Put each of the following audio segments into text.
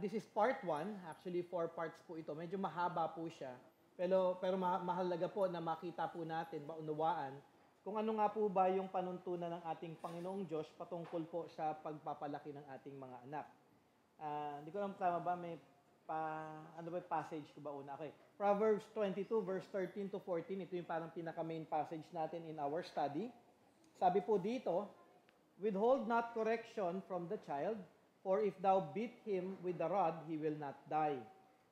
This is part 1. Actually, 4 parts po ito. Medyo mahaba po siya. Pero mahalaga po na makita po natin, maunawaan, kung ano nga po ba yung panuntunan ng ating Panginoong Diyos patungkol po sa pagpapalaki ng ating mga anak. Hindi ko alam tama ba, ano ba yung passage ko ba una? Okay. Proverbs 22, verse 13 to 14. Ito yung parang pinaka-main passage natin in our study. Sabi po dito, withhold not correction from the child, for if thou beat him with the rod, he will not die.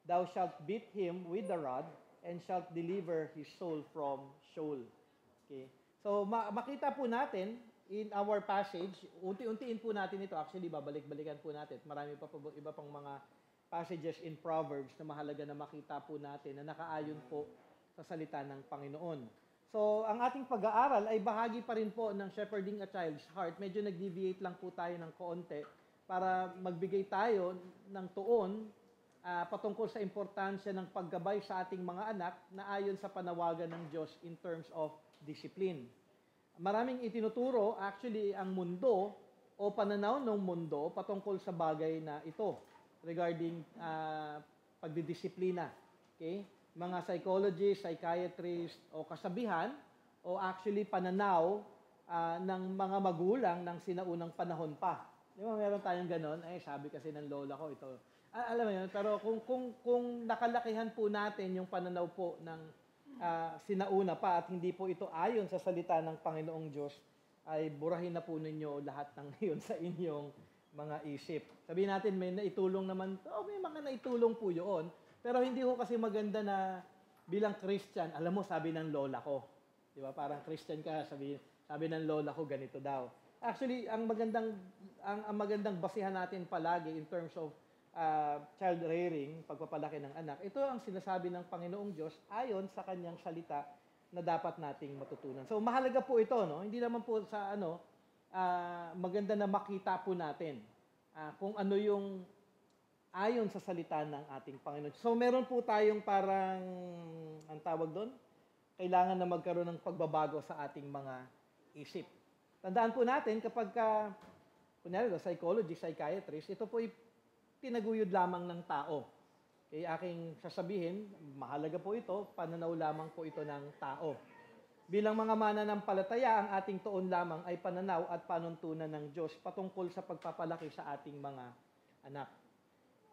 Thou shalt beat him with the rod, and shalt deliver his soul from Sheol. Okay. So, makita po natin in our passage, unti-untiin po natin ito. Actually, babalik-balikan po natin. Marami pa po iba pang mga passages in Proverbs na mahalaga na makita po natin na nakaayon po sa salita ng Panginoon. So, ang ating pag-aaral ay bahagi pa rin po ng Shepherding a Child's Heart. Medyo nag-deviate lang po tayo ng konti para magbigay tayo ng tuon patungkol sa importansya ng paggabay sa ating mga anak na ayon sa panawagan ng Diyos in terms of discipline. Maraming itinuturo actually ang mundo o pananaw ng mundo patungkol sa bagay na ito regarding pagdidisiplina. Okay? Mga psychologists, psychiatrists o kasabihan o actually pananaw ng mga magulang ng sinaunang panahon pa. Di ba meron tayong ganon? Sabi kasi ng lola ko ito. Alam mo yun, pero kung nakalakihan po natin yung pananaw po ng sinauna pa at hindi po ito ayon sa salita ng Panginoong Diyos, ay burahin na po ninyo lahat ng iyon sa inyong mga isip. Sabihin natin, may naitulong naman, may mga naitulong po yun, pero hindi ko kasi maganda na bilang Christian, alam mo, sabi ng lola ko, di ba, parang Christian ka, sabi ng lola ko, ganito daw. Actually, ang magandang basihan natin palagi in terms of child rearing, pagpapalaki ng anak, ito ang sinasabi ng Panginoong Diyos ayon sa kanyang salita na dapat nating matutunan. So, mahalaga po ito, no? Hindi naman po sa maganda na makita po natin kung ano yung ayon sa salita ng ating Panginoon. So, meron po tayong parang, ang tawag doon, kailangan na magkaroon ng pagbabago sa ating mga isip. Tandaan po natin, kapag kunyari, psychology, psychiatrist, ito po pinaguyod lamang ng tao. Okay, aking sasabihin, mahalaga po ito, pananaw lamang po ito ng tao. Bilang mga mananampalataya, ang ating tuon lamang ay pananaw at panuntunan ng Diyos patungkol sa pagpapalaki sa ating mga anak.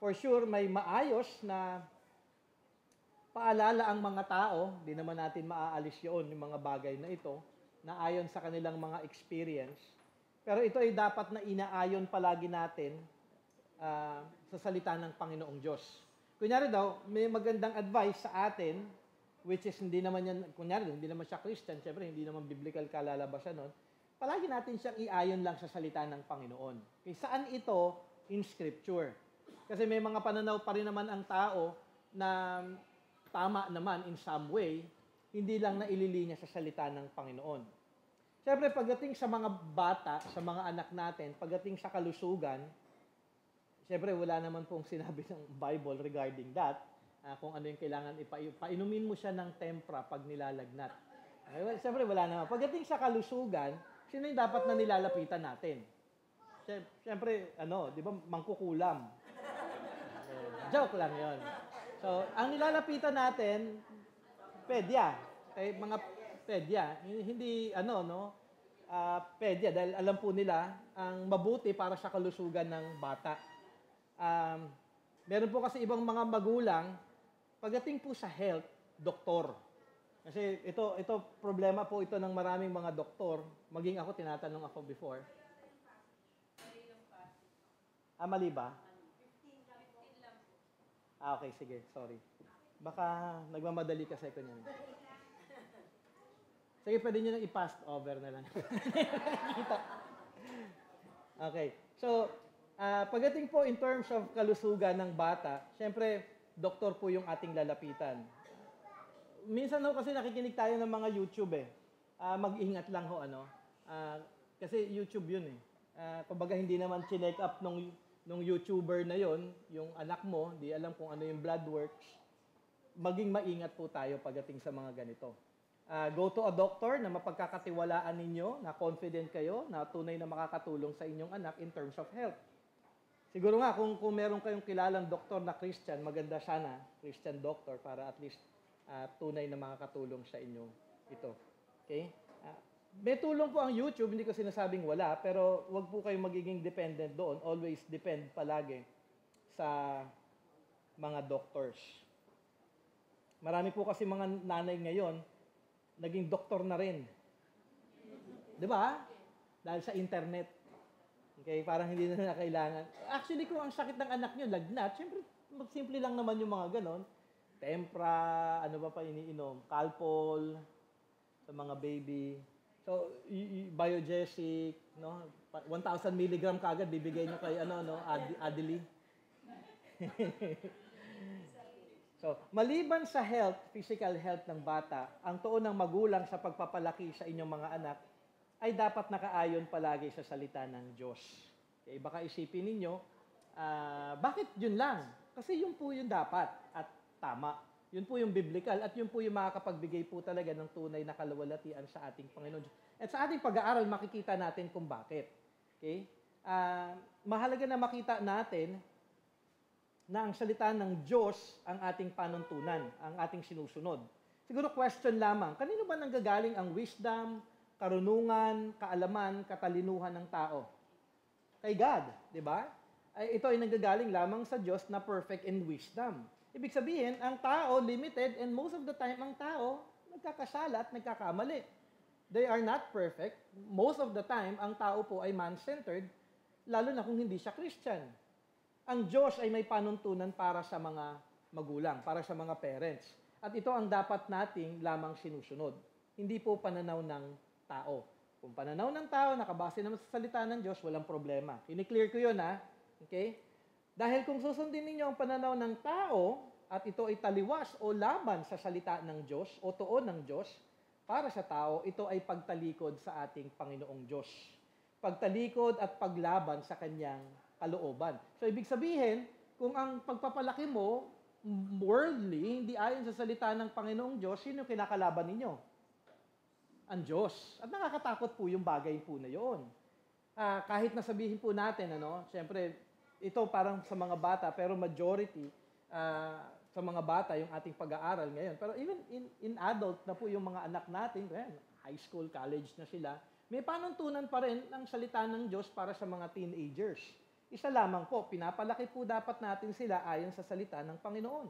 For sure, may maayos na paalala ang mga tao, di naman natin maaalis yun, yung mga bagay na ito, na ayon sa kanilang mga experience. Pero ito ay dapat na inaayon palagi natin sa salita ng Panginoong Diyos. Kunyari daw, may magandang advice sa atin, which is hindi naman yan, kunyari, hindi naman siya Christian, syempre hindi naman biblical kalalabasan nun, palagi natin siyang iayon lang sa salita ng Panginoon. Okay, saan ito? In Scripture. Kasi may mga pananaw pa rin naman ang tao na tama naman in some way, hindi lang na ililinya sa salita ng Panginoon. Syempre, pagdating sa mga bata, sa mga anak natin, pagdating sa kalusugan, syempre, wala naman pong sinabi ng Bible regarding that. Kung ano yung kailangan, painumin mo siya ng tempra pag nilalagnat. Well, syempre, wala naman. Pagdating sa kalusugan, sino yung dapat na nilalapitan natin? Syempre, di ba, mangkukulam. Joke lang yon. So, ang nilalapitan natin, pedya. Mga pedya. Hindi, pedya. Dahil alam po nila, ang mabuti para sa kalusugan ng bata. Meron po kasi ibang mga magulang, pagdating po sa health, doktor. Kasi ito problema po ito ng maraming mga doktor. Maging ako, tinatanong ako before. Mali ba? 15 lang po. Okay, sige, sorry. Baka nagmamadali kasi ko niyan. Sige, pwede nyo nang i-pass over na lang. Okay, so, pagdating po in terms of kalusugan ng bata, syempre, doktor po yung ating lalapitan. Minsan kasi nakikinig tayo ng mga YouTube mag-ingat lang kasi YouTube yun kumbaga hindi naman chinek up nung YouTuber na yon, yung anak mo, di alam kung ano yung blood works. Maging maingat po tayo pagdating sa mga ganito. Go to a doctor na mapagkakatiwalaan ninyo, na confident kayo, na tunay na makakatulong sa inyong anak in terms of health. Siguro nga, kung meron kayong kilalang doktor na Christian, maganda sana, Christian doctor, para at least tunay na makakatulong sa inyo ito. Okay? May tulong po ang YouTube, hindi ko sinasabing wala, pero wag po kayong magiging dependent doon. Always depend palagi sa mga doctors. Marami po kasi mga nanay ngayon, naging doktor na rin. Di ba? Dahil sa internet. Okay, parang hindi na kailangan. Actually, kung ang sakit ng anak nyo, lagnat, syempre, simple lang naman yung mga ganon. Tempra, ano ba pa iniinom? Calpol, sa mga baby. So, Biogesic, no? 1,000 milligram kagad, bibigay nyo kay, Adeli. So, maliban sa health, physical health ng bata, ang tuon ng magulang sa pagpapalaki sa inyong mga anak ay dapat nakaayon palagi sa salita ng Diyos. Okay, baka isipin ninyo, bakit yun lang? Kasi yun po yung dapat at tama. Yun po yung biblical at yun po yung makakapagbigay po talaga ng tunay na kalawalatian sa ating Panginoon. At sa ating pag-aaral, makikita natin kung bakit. Okay? Mahalaga na makita natin na ang salita ng Diyos ang ating panuntunan, ang ating sinusunod. Siguro question lamang, kanino ba nanggagaling ang wisdom, karunungan, kaalaman, katalinuhan ng tao? Kay God, di ba? Ito ay nanggagaling lamang sa Diyos na perfect in wisdom. Ibig sabihin, ang tao limited and most of the time ang tao nagkakasala at nagkakamali. They are not perfect. Most of the time, ang tao po ay man-centered, lalo na kung hindi siya Christian. Ang Diyos ay may panuntunan para sa mga magulang, para sa mga parents. At ito ang dapat nating lamang sinusunod. Hindi po pananaw ng tao. Kung pananaw ng tao, nakabase naman sa salita ng Diyos, walang problema. Kini-clear ko yun, ha? Okay? Dahil kung susundin ninyo ang pananaw ng tao, at ito ay taliwas o laban sa salita ng Diyos, o tuon ng Diyos, para sa tao, ito ay pagtalikod sa ating Panginoong Diyos. Pagtalikod at paglaban sa kanyang kalooban. So, ibig sabihin, kung ang pagpapalaki mo, worldly, hindi ayon sa salita ng Panginoong Diyos, sino kinakalaban ninyo? Ang Diyos. At nakakatakot po yung bagay po na yun. Kahit nasabihin po natin, siyempre, ito parang sa mga bata, pero majority sa mga bata yung ating pag-aaral ngayon. Pero even in adult na po yung mga anak natin, high school, college na sila, may panuntunan pa rin ng salita ng Diyos para sa mga teenagers. Isa lamang po, pinapalaki po dapat natin sila ayon sa salita ng Panginoon.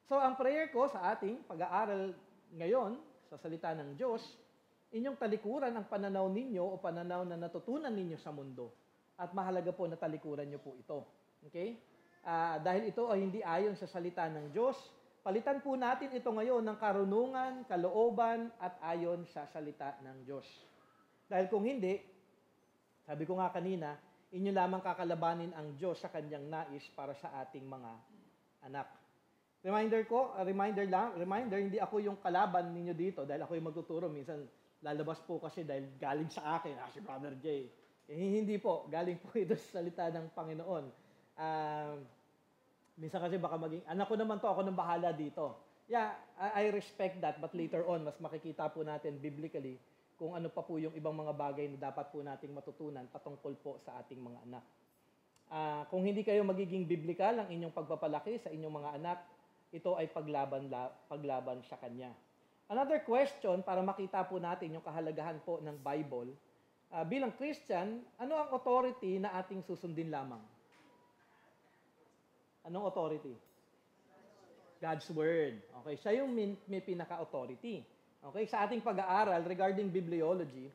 So, ang prayer ko sa ating pag-aaral ngayon, sa salita ng Diyos, inyong talikuran ang pananaw ninyo o pananaw na natutunan ninyo sa mundo. At mahalaga po na talikuran nyo po ito. Okay? Dahil ito ay hindi ayon sa salita ng Diyos, palitan po natin ito ngayon ng karunungan, kalooban, at ayon sa salita ng Diyos. Dahil kung hindi, sabi ko nga kanina, inyo lamang kakalabanin ang Diyos sa kanyang nais para sa ating mga anak. Reminder, hindi ako yung kalaban ninyo dito dahil ako yung magtuturo. Minsan, lalabas po kasi dahil galing sa akin, si Brother Jay. Hindi po, galing po ito sa salita ng Panginoon. Minsan kasi baka maging, anak ko naman to, ako nang bahala dito. Yeah, I respect that, but later on, mas makikita po natin biblically kung ano pa po yung ibang mga bagay na dapat po nating matutunan patungkol po sa ating mga anak. Kung hindi kayo magiging biblical ang inyong pagpapalaki sa inyong mga anak, ito ay paglaban sa Kanya. Another question, para makita po natin yung kahalagahan po ng Bible, bilang Christian, ano ang authority na ating susundin lamang? Anong authority? God's Word. Okay, siya yung may pinaka-authority. Okay, sa ating pag-aaral regarding bibliology,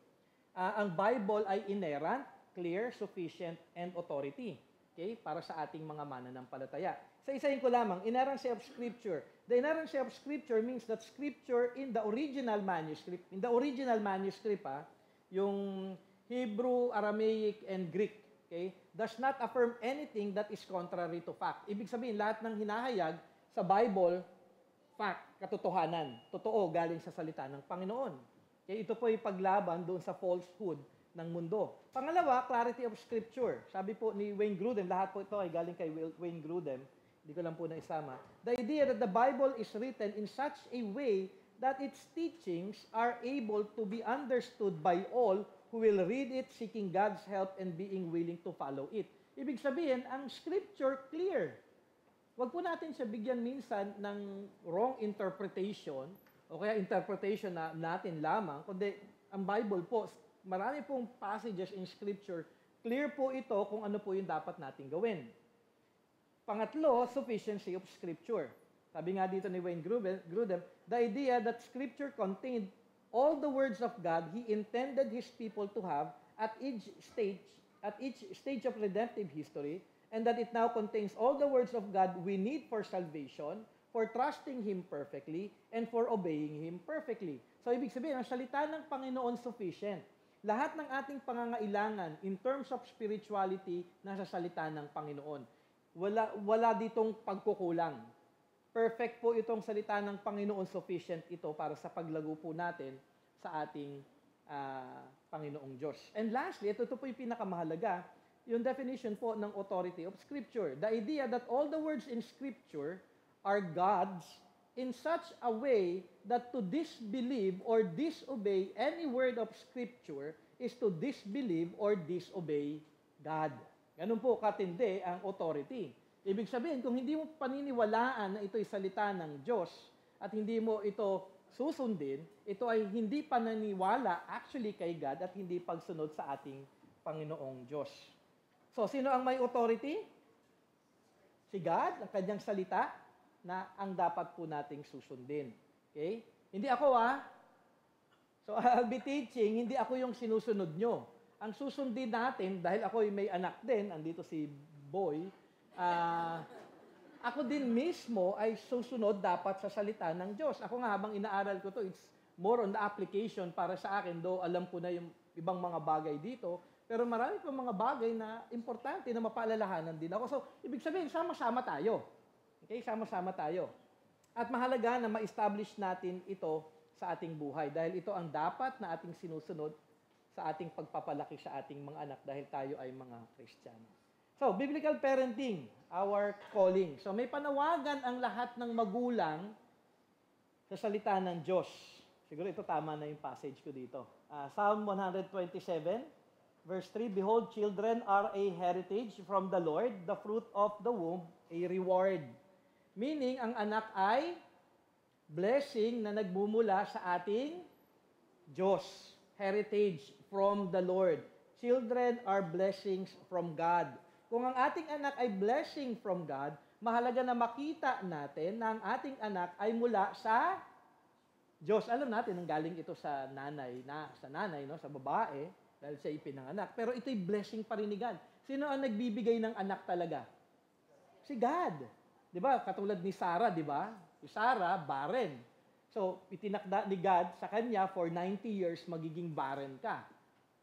ang Bible ay inerrant, clear, sufficient, and authority. Okay, para sa ating mga mananampalataya. Isa-isahin ko lamang, inerrancy of Scripture. The inerrancy of Scripture means that Scripture in the original manuscript, yung Hebrew, Aramaic, and Greek, okay, does not affirm anything that is contrary to fact. Ibig sabihin, lahat ng hinahayag sa Bible, fact, katotohanan, totoo, galing sa salita ng Panginoon. Okay, ito po ay paglaban doon sa falsehood ng mundo. Pangalawa, clarity of Scripture. Sabi po ni Wayne Grudem, lahat po ito ay galing kay Wayne Grudem, hindi ko lang po na isama. The idea that the Bible is written in such a way that its teachings are able to be understood by all who will read it, seeking God's help and being willing to follow it. Ibig sabihin, ang Scripture clear. Huwag po natin siya bigyan minsan ng wrong interpretation o kaya interpretation na natin lamang, kundi ang Bible po, marami pong passages in Scripture, clear po ito kung ano po yung dapat natin gawin. Pangatlo, sufficiency of Scripture. Sabi nga dito ni Wayne Grudem, the idea that Scripture contained all the words of God He intended His people to have at each stage of redemptive history, and that it now contains all the words of God we need for salvation, for trusting Him perfectly, and for obeying Him perfectly. So, ibig sabihin, ang salita ng Panginoon sufficient. Lahat ng ating pangangailangan in terms of spirituality, nasa salita ng Panginoon. Wala ditong pagkukulang. Perfect po itong salita ng Panginoon, sufficient ito para sa paglago po natin sa ating Panginoong Diyos. And lastly, ito po yung pinakamahalaga, yung definition po ng authority of Scripture. The idea that all the words in Scripture are God's in such a way that to disbelieve or disobey any word of Scripture is to disbelieve or disobey God. Ganun po katindi ang authority. Ibig sabihin, kung hindi mo paniniwalaan na ito'y salita ng Diyos at hindi mo ito susundin, ito ay hindi pananiwala actually kay God at hindi pagsunod sa ating Panginoong Diyos. So, sino ang may authority? Si God, ang kanyang salita, na ang dapat po nating susundin. Okay? Hindi ako So, I'll be teaching, hindi ako yung sinusunod nyo. Ang susundin natin, dahil ako may anak din, andito si Boy, ako din mismo ay susunod dapat sa salita ng Diyos. Ako nga, habang inaaral ko to, it's more on the application para sa akin, though alam ko na yung ibang mga bagay dito, pero marami pa mga bagay na importante na mapaalalahanan din ako. So, ibig sabihin, sama-sama tayo. Okay, sama-sama tayo. At mahalaga na ma-establish natin ito sa ating buhay dahil ito ang dapat na ating sinusunod sa ating pagpapalaki sa ating mga anak dahil tayo ay mga Kristiyano. So, biblical parenting, our calling. So, may panawagan ang lahat ng magulang sa salita ng Diyos. Siguro ito tama na yung passage ko dito. Psalm 127, verse 3, Behold, children are a heritage from the Lord, the fruit of the womb, a reward. Meaning, ang anak ay blessing na nagmumula sa ating Diyos. Heritage from the Lord. Children are blessings from God. Kung ang ating anak ay blessing from God, mahalaga na makita natin na ang ating anak ay mula sa Diyos. Alam natin, ang galing ito sa nanay, no? Sa babae, dahil siya ipinanganak. Pero ito'y blessing pa rin ni God. Sino ang nagbibigay ng anak talaga? Si God. Di ba? Katulad ni Sarah, di ba? Si Sarah, barren. So, itinakda ni God sa kanya for 90 years, magiging barren ka.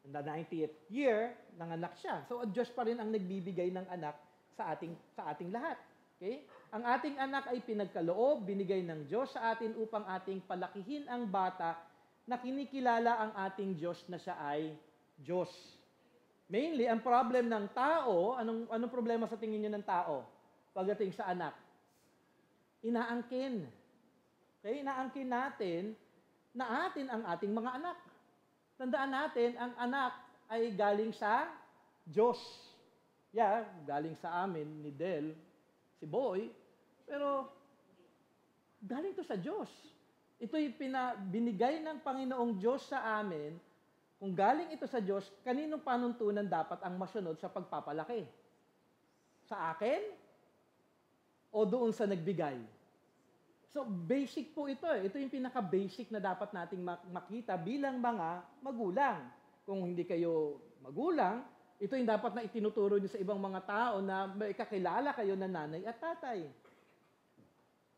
In the 90th year, nanganak siya. So, Diyos pa rin ang nagbibigay ng anak sa ating lahat. Okay? Ang ating anak ay pinagkaloob, binigay ng Diyos sa atin upang ating palakihin ang bata na kinikilala ang ating Diyos na siya ay Diyos. Mainly, ang problem ng tao, anong problema sa tingin niyo ng tao pagdating sa anak? Inaangkin. Okay? Inaangkin natin na atin ang ating mga anak. Tandaan natin, ang anak ay galing sa Diyos. Yeah, galing sa amin ni Del, si Boy, pero galing to sa Diyos. Ito'y binigay ng Panginoong Diyos sa amin. Kung galing ito sa Diyos, kaninong panuntunan dapat ang masunod sa pagpapalaki? Sa akin? O doon sa nagbigay? So, basic po ito. Ito yung pinaka-basic na dapat nating makita bilang mga magulang. Kung hindi kayo magulang, ito yung dapat na itinuturo nyo sa ibang mga tao na may kakilala kayo na nanay at tatay.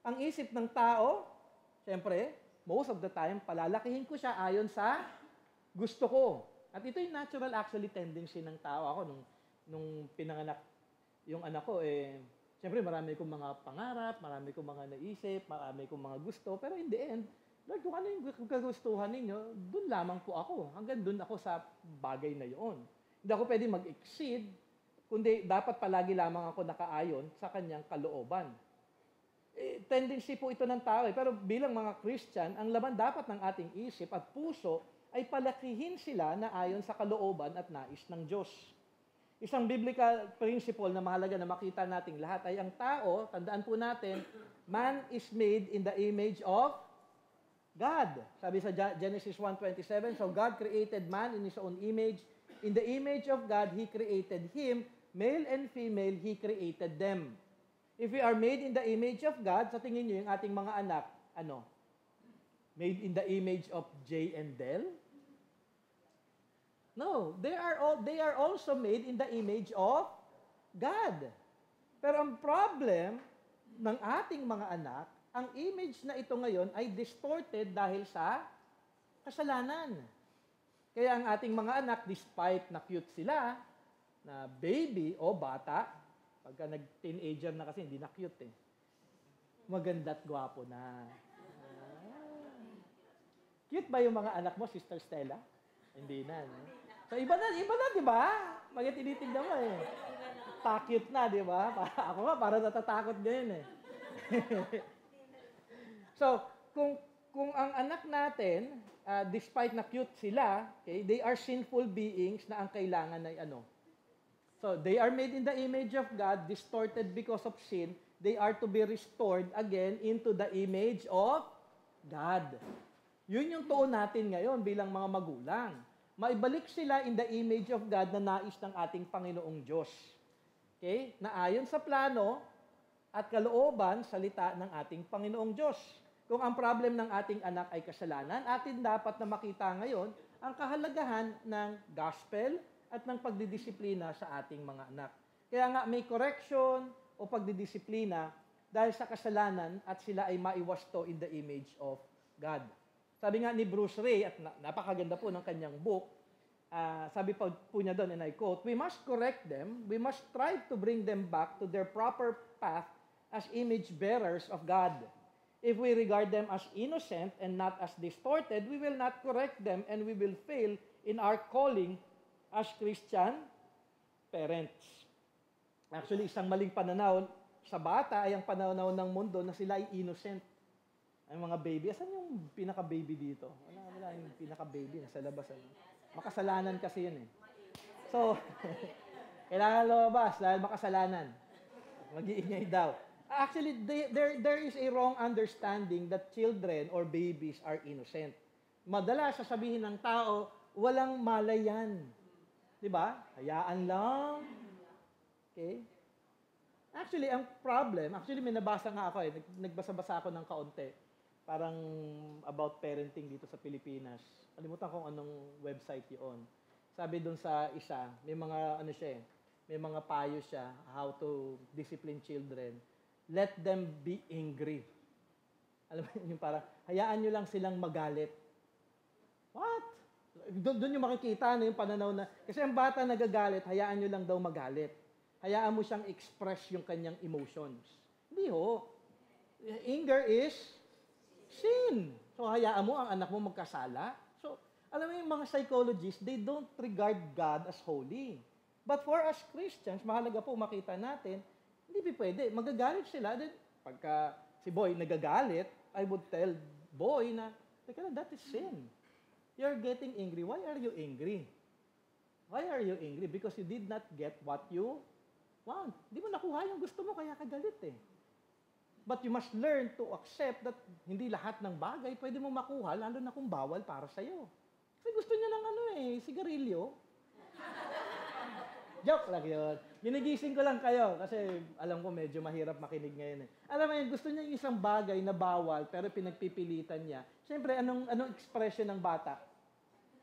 Ang isip ng tao, siyempre, most of the time, palalakihin ko siya ayon sa gusto ko. At ito yung natural actually tendency ng tao. Ako, nung pinanganak yung anak ko, siyempre, marami kong mga pangarap, marami kong mga naisip, marami kong mga gusto, pero in the end, Lord, kung ano yung kagustuhan ninyo, doon lamang po ako. Hanggang doon ako sa bagay na yun. Hindi ako pwede mag-exceed, kundi dapat palagi lamang ako nakaayon sa kanyang kalooban. Tendency po ito ng tao. Pero bilang mga Christian, ang laman dapat ng ating isip at puso ay palakihin sila na ayon sa kalooban at nais ng Diyos. Isang biblical principle na mahalaga na makita nating lahat ay ang tao, tandaan po natin, man is made in the image of God. Sabi sa Genesis 1:27, so God created man in His own image. In the image of God, He created him. Male and female, He created them. If we are made in the image of God, sa tingin nyo yung ating mga anak, ano? Made in the image of Jay and Del? No, they are also made in the image of God. Pero ang problem ng ating mga anak, ang image na ito ngayon ay distorted dahil sa kasalanan. Kaya ang ating mga anak, despite na cute sila, na baby o bata, pagka nag-teenager na kasi, hindi na cute eh. Maganda't gwapo na. Cute ba yung mga anak mo, Sister Stella? Hindi na. No? So, iba na, di ba? Mga tinitignan mo eh. Takit na, di ba? Ako nga, para natatakot din eh. So, kung ang anak natin, despite na cute sila, okay, they are sinful beings na ang kailangan ay ano. So, they are made in the image of God, distorted because of sin. They are to be restored again into the image of God. Yun yung tuon natin ngayon bilang mga magulang. Maibalik sila in the image of God na nais ng ating Panginoong Diyos. Okay? Na ayon sa plano at kalooban, salita ng ating Panginoong Diyos. Kung ang problem ng ating anak ay kasalanan, atin dapat na makita ngayon ang kahalagahan ng gospel at ng pagdidisiplina sa ating mga anak. Kaya nga may correction o pagdidisiplina dahil sa kasalanan at sila ay maiwasto in the image of God. Sabi nga ni Bruce Ray, at napakaganda po ng kanyang book, sabi po niya doon, and I quote, we must correct them, we must strive to bring them back to their proper path as image bearers of God. If we regard them as innocent and not as distorted, we will not correct them and we will fail in our calling as Christian parents. Actually, isang maling pananaw sa bata ay ang pananaw ng mundo na sila ay innocent. Ay mga baby. Asan yung pinaka-baby dito? Wala yung pinaka-baby. Nasa labas. Ano? Makasalanan kasi yun eh. So, kailangan lumabas dahil makasalanan. Mag-iingay daw. Actually, there is a wrong understanding that children or babies are innocent. Madalas sasabihin ng tao, walang malay yan. Diba? Hayaan lang. Okay? Actually, ang problem, may nabasa nga ako eh. Nagbasa-basa ako ng kaunti. Parang about parenting dito sa Pilipinas. Kalimutan kung anong website yun. Sabi dun sa isa, may mga may mga payo siya how to discipline children. Let them be angry. Alam mo yung parang, hayaan nyo lang silang magalit. What? Doon yung makikita yung pananaw na, kasi ang bata nagagalit, hayaan nyo lang daw magalit. Hayaan mo siyang express yung kanyang emotions. Hindi ho. Anger is sin. So, hayaan mo ang anak mo magkasala. So, alam mo yung mga psychologists, they don't regard God as holy. But for us Christians, mahalaga po makita natin, hindi pwede. Magagalit sila. Then, pagka si Boy nagagalit, I would tell Boy na, teka lang, that is sin. You're getting angry. Why are you angry? Why are you angry? Because you did not get what you want. Di mo nakuha yung gusto mo, kaya ka galit eh. But you must learn to accept that hindi lahat ng bagay pwede mo makuha, lalo na kung bawal para sa'yo. Kasi gusto niya ng sigarilyo. Joke lang yun. Ginigising ko lang kayo kasi alam ko medyo mahirap makinig ngayon eh. Alam mo yun, gusto niya yung isang bagay na bawal pero pinagpipilitan niya. Siyempre, anong expression ng bata?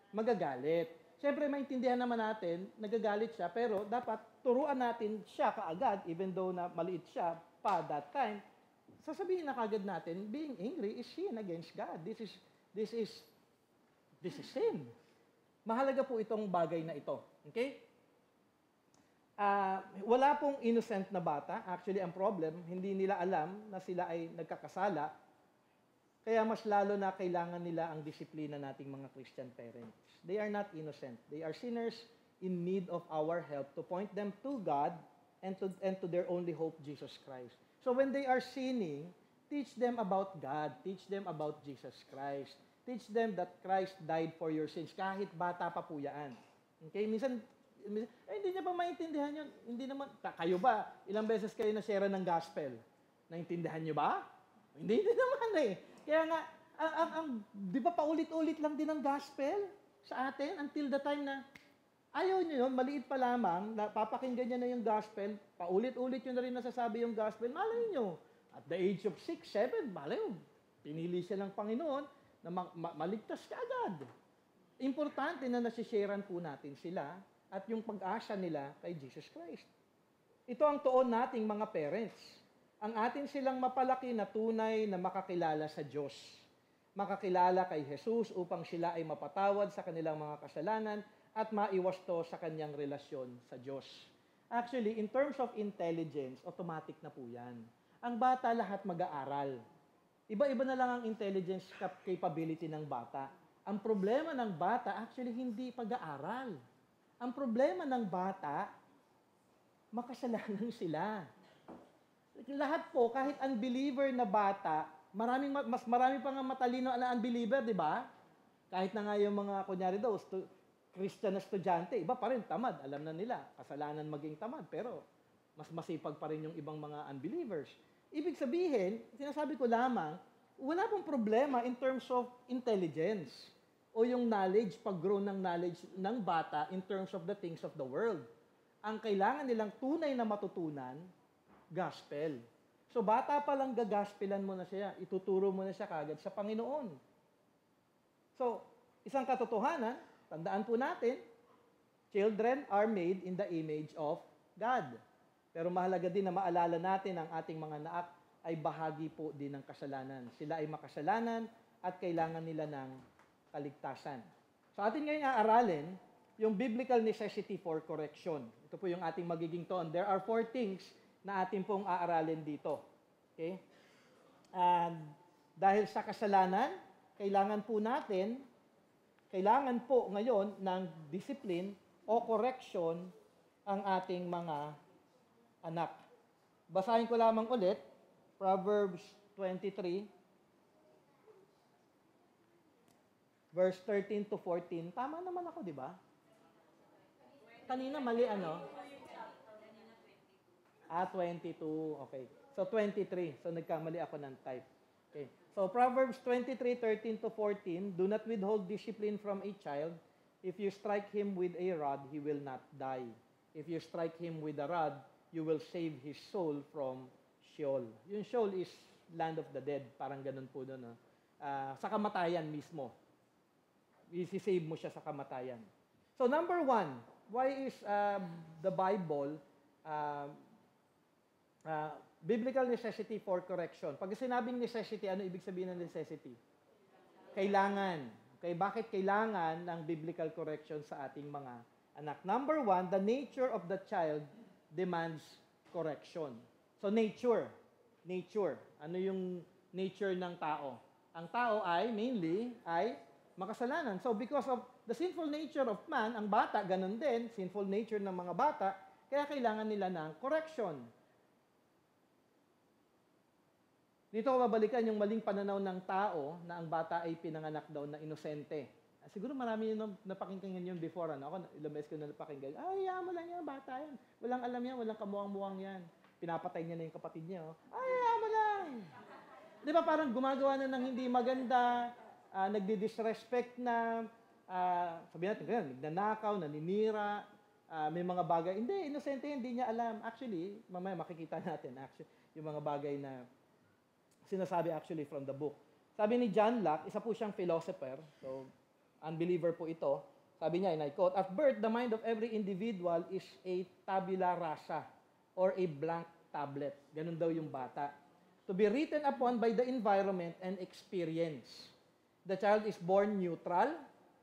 Magagalit. Siyempre, maintindihan naman natin, nagagalit siya, pero dapat turuan natin siya kaagad, even though na maliit siya pa that time, sasabihin na kaagad natin, being angry is sin against God. This is sin. Mahalaga po itong bagay na ito. Okay? Wala pong innocent na bata. Actually, ang problem, hindi nila alam na sila ay nagkakasala. Kaya mas lalo na kailangan nila ang disiplina nating mga Christian parents. They are not innocent. They are sinners in need of our help to point them to God and to their only hope, Jesus Christ. So when they are sinning, teach them about God. Teach them about Jesus Christ. Teach them that Christ died for your sins. Kahit bata pa po yan. Okay? Minsan, hindi niya ba maintindihan yun? Hindi naman, kayo ba, ilang beses kayo na-share ng gospel? Naintindihan niyo ba? Hindi naman eh. Kaya nga, di ba paulit-ulit lang din ang gospel sa atin until the time na ayaw nyo yun, maliit pa lamang, papakinggan niya na yung gospel, paulit-ulit yun na rin nasasabi yung gospel, malay nyo, at the age of 6, 7, malay nyo, pinili siya ng Panginoon na maligtas ka agad. Importante na nasisharean po natin sila at yung pag-asa nila kay Jesus Christ. Ito ang tuon nating mga parents. Ang atin silang mapalaki na tunay na makakilala sa Diyos. Makakilala kay Jesus upang sila ay mapatawad sa kanilang mga kasalanan at maiwasto sa kanyang relasyon sa Diyos. Actually, in terms of intelligence, automatic na po yan. Ang bata lahat mag-aaral. Iba-iba na lang ang intelligence capability ng bata. Ang problema ng bata, actually, hindi pag-aaral. Ang problema ng bata, makasalanan sila. Lahat po, kahit unbeliever na bata, mas marami pa nga matalino na unbeliever, di ba? Kahit na nga yung mga, kunyari daw, Christian na estudyante, iba pa rin, tamad. Alam na nila, kasalanan maging tamad. Pero, mas masipag pa rin yung ibang mga unbelievers. Ibig sabihin, sinasabi ko lamang, wala pong problema in terms of intelligence o yung knowledge, pag-grow ng knowledge ng bata in terms of the things of the world. Ang kailangan nilang tunay na matutunan, gospel. So bata pa lang gagaspelan mo na siya, ituturo mo na siya kagad sa Panginoon. So, isang katotohanan, tandaan po natin, children are made in the image of God. Pero mahalaga din na maalala natin ang ating mga anak ay bahagi po din ng kasalanan. Sila ay makasalanan at kailangan nila ng kaligtasan. So atin ngayon aaralin yung biblical necessity for correction. Ito po yung ating magiging toon. There are 4 things na atin pong aaralin dito. Okay? And dahil sa kasalanan, kailangan po ngayon ng discipline o correction ang ating mga anak. Basahin ko lamang ulit, Proverbs 23, verse 13 to 14. Tama naman ako, di ba? Kanina mali ano? 22. Okay. So 23. So nagkamali ako ng type. Okay. So Proverbs 23:13 to 14, do not withhold discipline from a child. If you strike him with a rod, he will not die. If you strike him with a rod, you will save his soul from Sheol. Yung Sheol is land of the dead. Parang ganun po doon. No? Sa kamatayan mismo. I-save mo siya sa kamatayan. So number 1, why is the Bible biblical necessity for correction? Pag sinabing necessity, ano ibig sabihin ng necessity? Kailangan. Okay, bakit kailangan ng biblical correction sa ating mga anak? Number 1, the nature of the child demands correction. So nature. Ano yung nature ng tao? Ang tao ay mainly makasalanan. So because of the sinful nature of man, ang bata ganun din, sinful nature ng mga bata, kaya kailangan nila ng correction. Dito ko babalikan yung maling pananaw ng tao na ang bata ay pinanganak daw na inosente. Siguro marami yung napakinggan yun before. Ako, ilang beses ko na napakinggan. Ay, mo lang yan, bata yan. Walang alam yan, walang kamuwang-muwang yan. Pinapatay niya na yung kapatid niya. Oh. Ay, mo lang. Di ba parang gumagawa na ng hindi maganda, nagdi-disrespect na, sabi natin, ganyan, nagnanakaw, naninira, may mga bagay. Hindi, inosente yan, hindi niya alam. Actually, mamaya makikita natin yung mga bagay na sinasabi actually from the book. Sabi ni John Locke, isa po siyang philosopher, so unbeliever po ito. Sabi niya, and I quote, at birth, the mind of every individual is a tabula rasa or a blank tablet. Ganun daw yung bata. To be written upon by the environment and experience. The child is born neutral,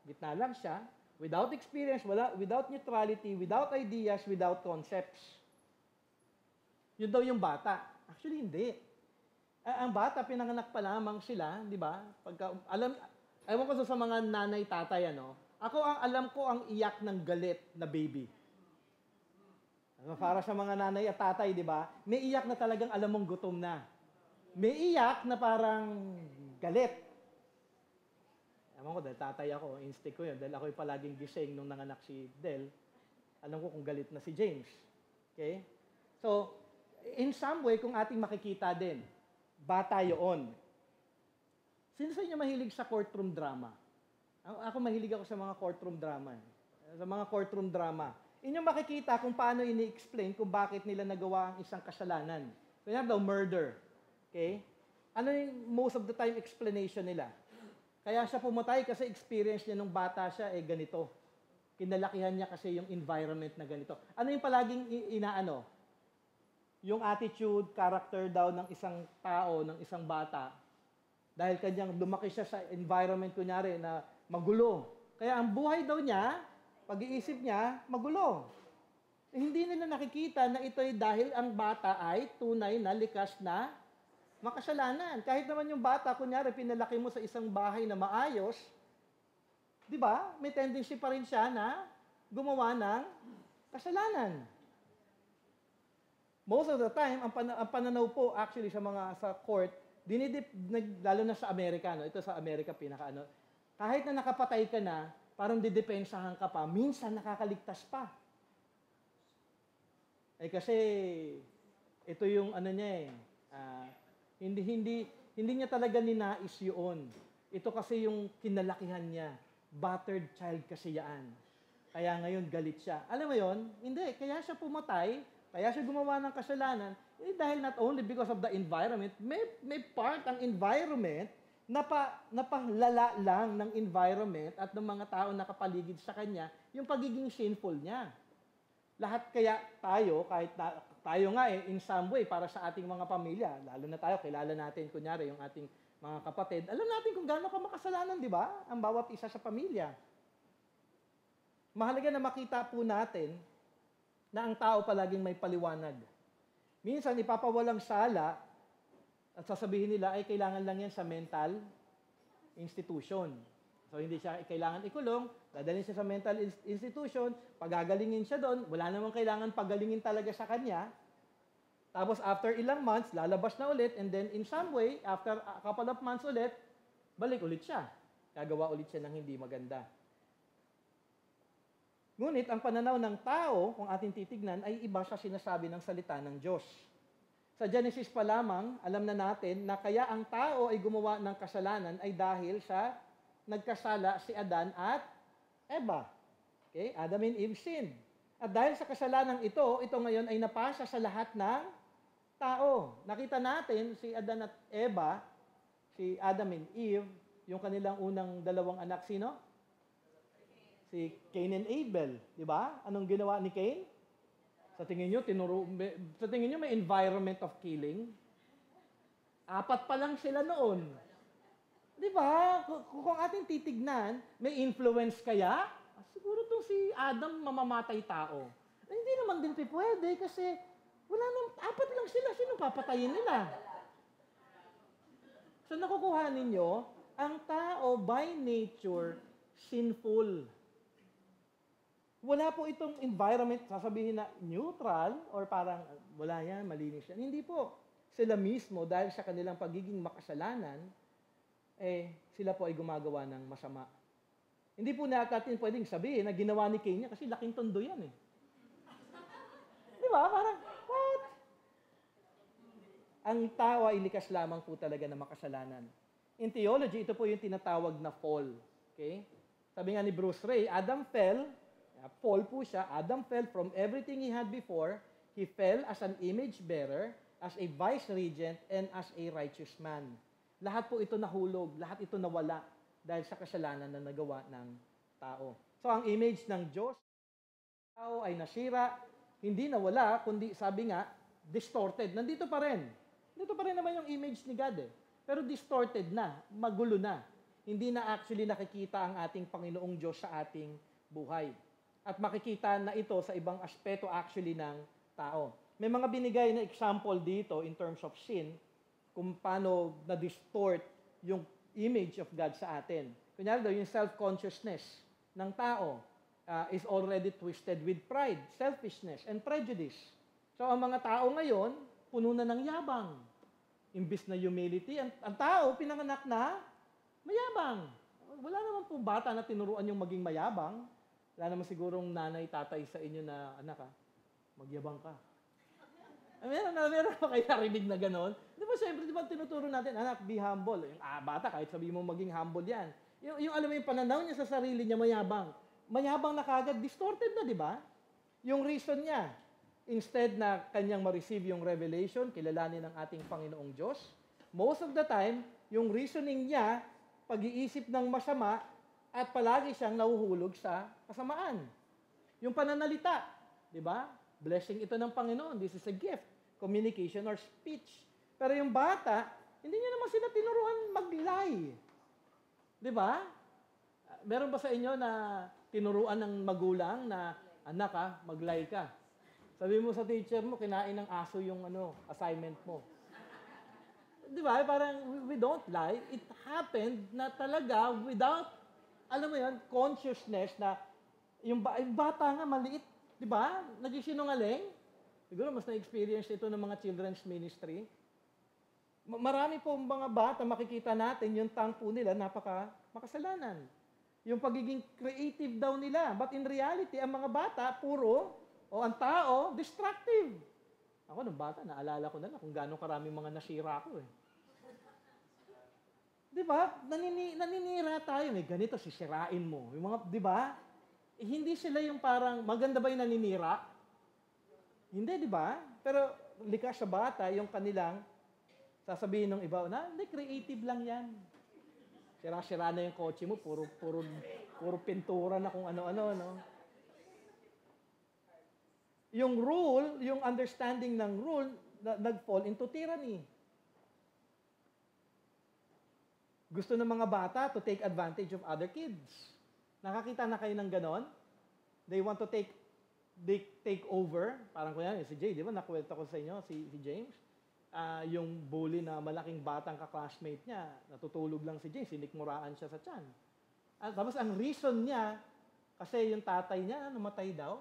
gitna lang siya, without experience, without neutrality, without ideas, without concepts. Yun daw yung bata. Actually, hindi. Ang bata, pinanganak pa lamang sila, di ba? Ewan ko sa mga nanay, tatay, alam ko ang iyak ng galit na baby. Para sa mga nanay at tatay, di ba? May iyak na talagang alam mong gutom na. May iyak na parang galit. Ewan ko, dahil tatay ako, instinct ko yun, dahil ako'y palaging gising nung nanganak si Del. Alam ko kung galit na si James. Okay? So, in some way, kung ating makikita din, bata yun. Sino sa inyo mahilig sa courtroom drama? Ako mahilig ako sa mga courtroom drama. Sa mga courtroom drama. Inyong makikita kung paano ini-explain kung bakit nila nagawa ang isang kasalanan. Kaya daw, murder. Okay? Ano yung most of the time explanation nila? Kaya siya pumatay kasi experience niya nung bata siya, ganito. Kinalakihan niya kasi yung environment na ganito. Ano yung palaging inaano? Yung attitude, character daw ng isang tao, ng isang bata. Dahil kanyang lumaki siya sa environment, kunyari, na magulo. Kaya ang buhay daw niya, pag-iisip niya, magulo. Hindi nila nakikita na ito'y dahil ang bata ay tunay na likas na makasalanan. Kahit naman yung bata, kunyari, pinalaki mo sa isang bahay na maayos, di ba? May tendency pa rin siya na gumawa ng kasalanan. Most of the time, ang pananaw po actually sa court, lalo na sa Amerika, no? Ito sa Amerika, kahit na nakapatay ka na, parang didepensahan ka pa, minsan nakakaligtas pa. Kasi, ito yung niya hindi niya talaga ninais yun. Ito kasi yung kinalakihan niya. Battered child kasi yan. Kaya ngayon galit siya. Alam mo yon? Hindi. Kaya siya pumatay, kaya siya gumawa ng kasalanan, dahil not only because of the environment, may part ang environment na pahlala lang ng environment at ng mga tao nakapaligid sa kanya, yung pagiging sinful niya. Lahat kaya tayo, kahit tayo nga in some way, para sa ating mga pamilya, lalo na tayo, kilala natin, kunyari, yung ating mga kapatid, alam natin kung gaano ka makasalanan, di ba? Ang bawat isa sa pamilya. Mahalaga na makita po natin na ang tao palaging may paliwanag. Minsan, ipapawalang sala at sasabihin nila ay kailangan lang yan sa mental institution. So, hindi siya kailangan ikulong, dadalhin siya sa mental institution, pagagalingin siya doon, wala namang kailangan pagalingin talaga sa kanya. Tapos, after ilang months, lalabas na ulit, and then in some way, after a couple of months ulit, balik ulit siya. Gagawa ulit siya ng hindi maganda. Ngunit, ang pananaw ng tao, kung ating titignan, ay iba sa sinasabi ng salita ng Diyos. Sa Genesis pa lamang, alam na natin na kaya ang tao ay gumawa ng kasalanan ay dahil sa nagkasala si Adan at Eva. Okay? Adam and Eve sinned. At dahil sa kasalanan ito ngayon ay napasa sa lahat ng tao. Nakita natin si Adan at Eva, si Adam and Eve, yung kanilang unang dalawang anak, sino? Si Cain and Abel, di ba? Anong ginawa ni Cain? Sa tingin niyo may environment of killing? 4 pa lang sila noon. Di ba? Kung ating titignan, may influence kaya? Siguro itong si Adam mamamatay tao. Hindi naman din pwede kasi wala nang 4 lang sila. Sino papatayin nila? So nakukuha ninyo, ang tao by nature sinful. Wala po itong environment, sasabihin na neutral or parang wala yan, malinis yan. Hindi po. Sila mismo, dahil sa kanilang pagiging makasalanan, sila po ay gumagawa ng masama. Hindi po natin pwedeng sabihin na ginawa ni Cain niya kasi laking tondo yan eh. Di ba? Parang, what? Ang tao ay likas lamang po talaga na makasalanan. In theology, ito po yung tinatawag na fall. Okay? Sabi nga ni Bruce Ray, Adam fell, fall po siya, Adam fell from everything he had before. He fell as an image bearer, as a vice-regent, and as a righteous man. Lahat po ito nahulog, lahat ito nawala dahil sa kasalanan na nagawa ng tao. So, ang image ng Diyos, tao ay nasira, hindi nawala, kundi sabi nga, distorted. Nandito pa rin. Nandito pa rin naman yung image ni God eh. Pero distorted na, magulo na. Hindi na actually nakikita ang ating Panginoong Diyos sa ating buhay. At makikita na ito sa ibang aspeto actually ng tao. May mga binigay na example dito in terms of sin, kung paano na-distort yung image of God sa atin. Kunyari daw, yung self-consciousness ng tao is already twisted with pride, selfishness, and prejudice. So, ang mga tao ngayon, puno na ng yabang. Imbis na humility, ang tao pinanganak na mayabang. Wala naman po bata na tinuruan yung maging mayabang. Wala naman sigurong nanay, tatay sa inyo na, anak magyabang ka. Meron pa kayo narinig na gano'n? Di ba, siyempre, di ba, tinuturo natin, anak, be humble. Yung bata, kahit sabihin mo maging humble yan. Yung alam mo, yung pananaw niya sa sarili niya, mayabang. Mayabang na kagad, distorted na, di ba? Yung reason niya, instead na kanyang ma-receive yung revelation, kilalanin ng ating Panginoong Diyos, most of the time, yung reasoning niya, pag-iisip ng masama, at palagi siyang nahuhulog sa kasamaan. Yung pananalita, di ba? Blessing ito ng Panginoon. This is a gift. Communication or speech. Pero yung bata, hindi niya naman sila tinuruan mag-lie. Di ba? Meron ba sa inyo na tinuruan ng magulang na, anak mag-lie ka? Sabi mo sa teacher mo, kinain ng aso yung assignment mo. Di ba? Parang we don't lie. It happened na talaga without, alam mo yun, consciousness na yung bata nga maliit, di ba? Nagsisinungaling. Siguro mas na-experience ito ng mga children's ministry. Marami po mga bata, makikita natin yung tongue po nila, makasalanan. Yung pagiging creative daw nila. But in reality, ang mga bata, ang tao, destructive. Ako, nung bata, naalala ko na lang kung gano'ng karaming mga nasira ko eh. Di ba? Naninira tayo. May ganito, sisirain mo. Yung mga, di ba? Hindi sila yung parang, maganda ba yung naninira? Hindi, di ba? Pero likas sa bata, yung kanilang, sasabihin ng iba, hindi, creative lang yan. Sira-sira na yung kotse mo, puro pintura na kung ano-ano, no? Yung rule, yung understanding ng rule, nag-fall into tyranny. Gusto ng mga bata to take advantage of other kids. Nakakita na kayo ng ganon? They want to take over. Parang kuya, si Jay, di ba? Nakwento ko sa inyo, si James. Yung bully na malaking batang ka-classmate niya, natutulog lang si James, sinikmuraan siya sa tiyan. Tapos ang reason niya, kasi yung tatay niya, namatay daw,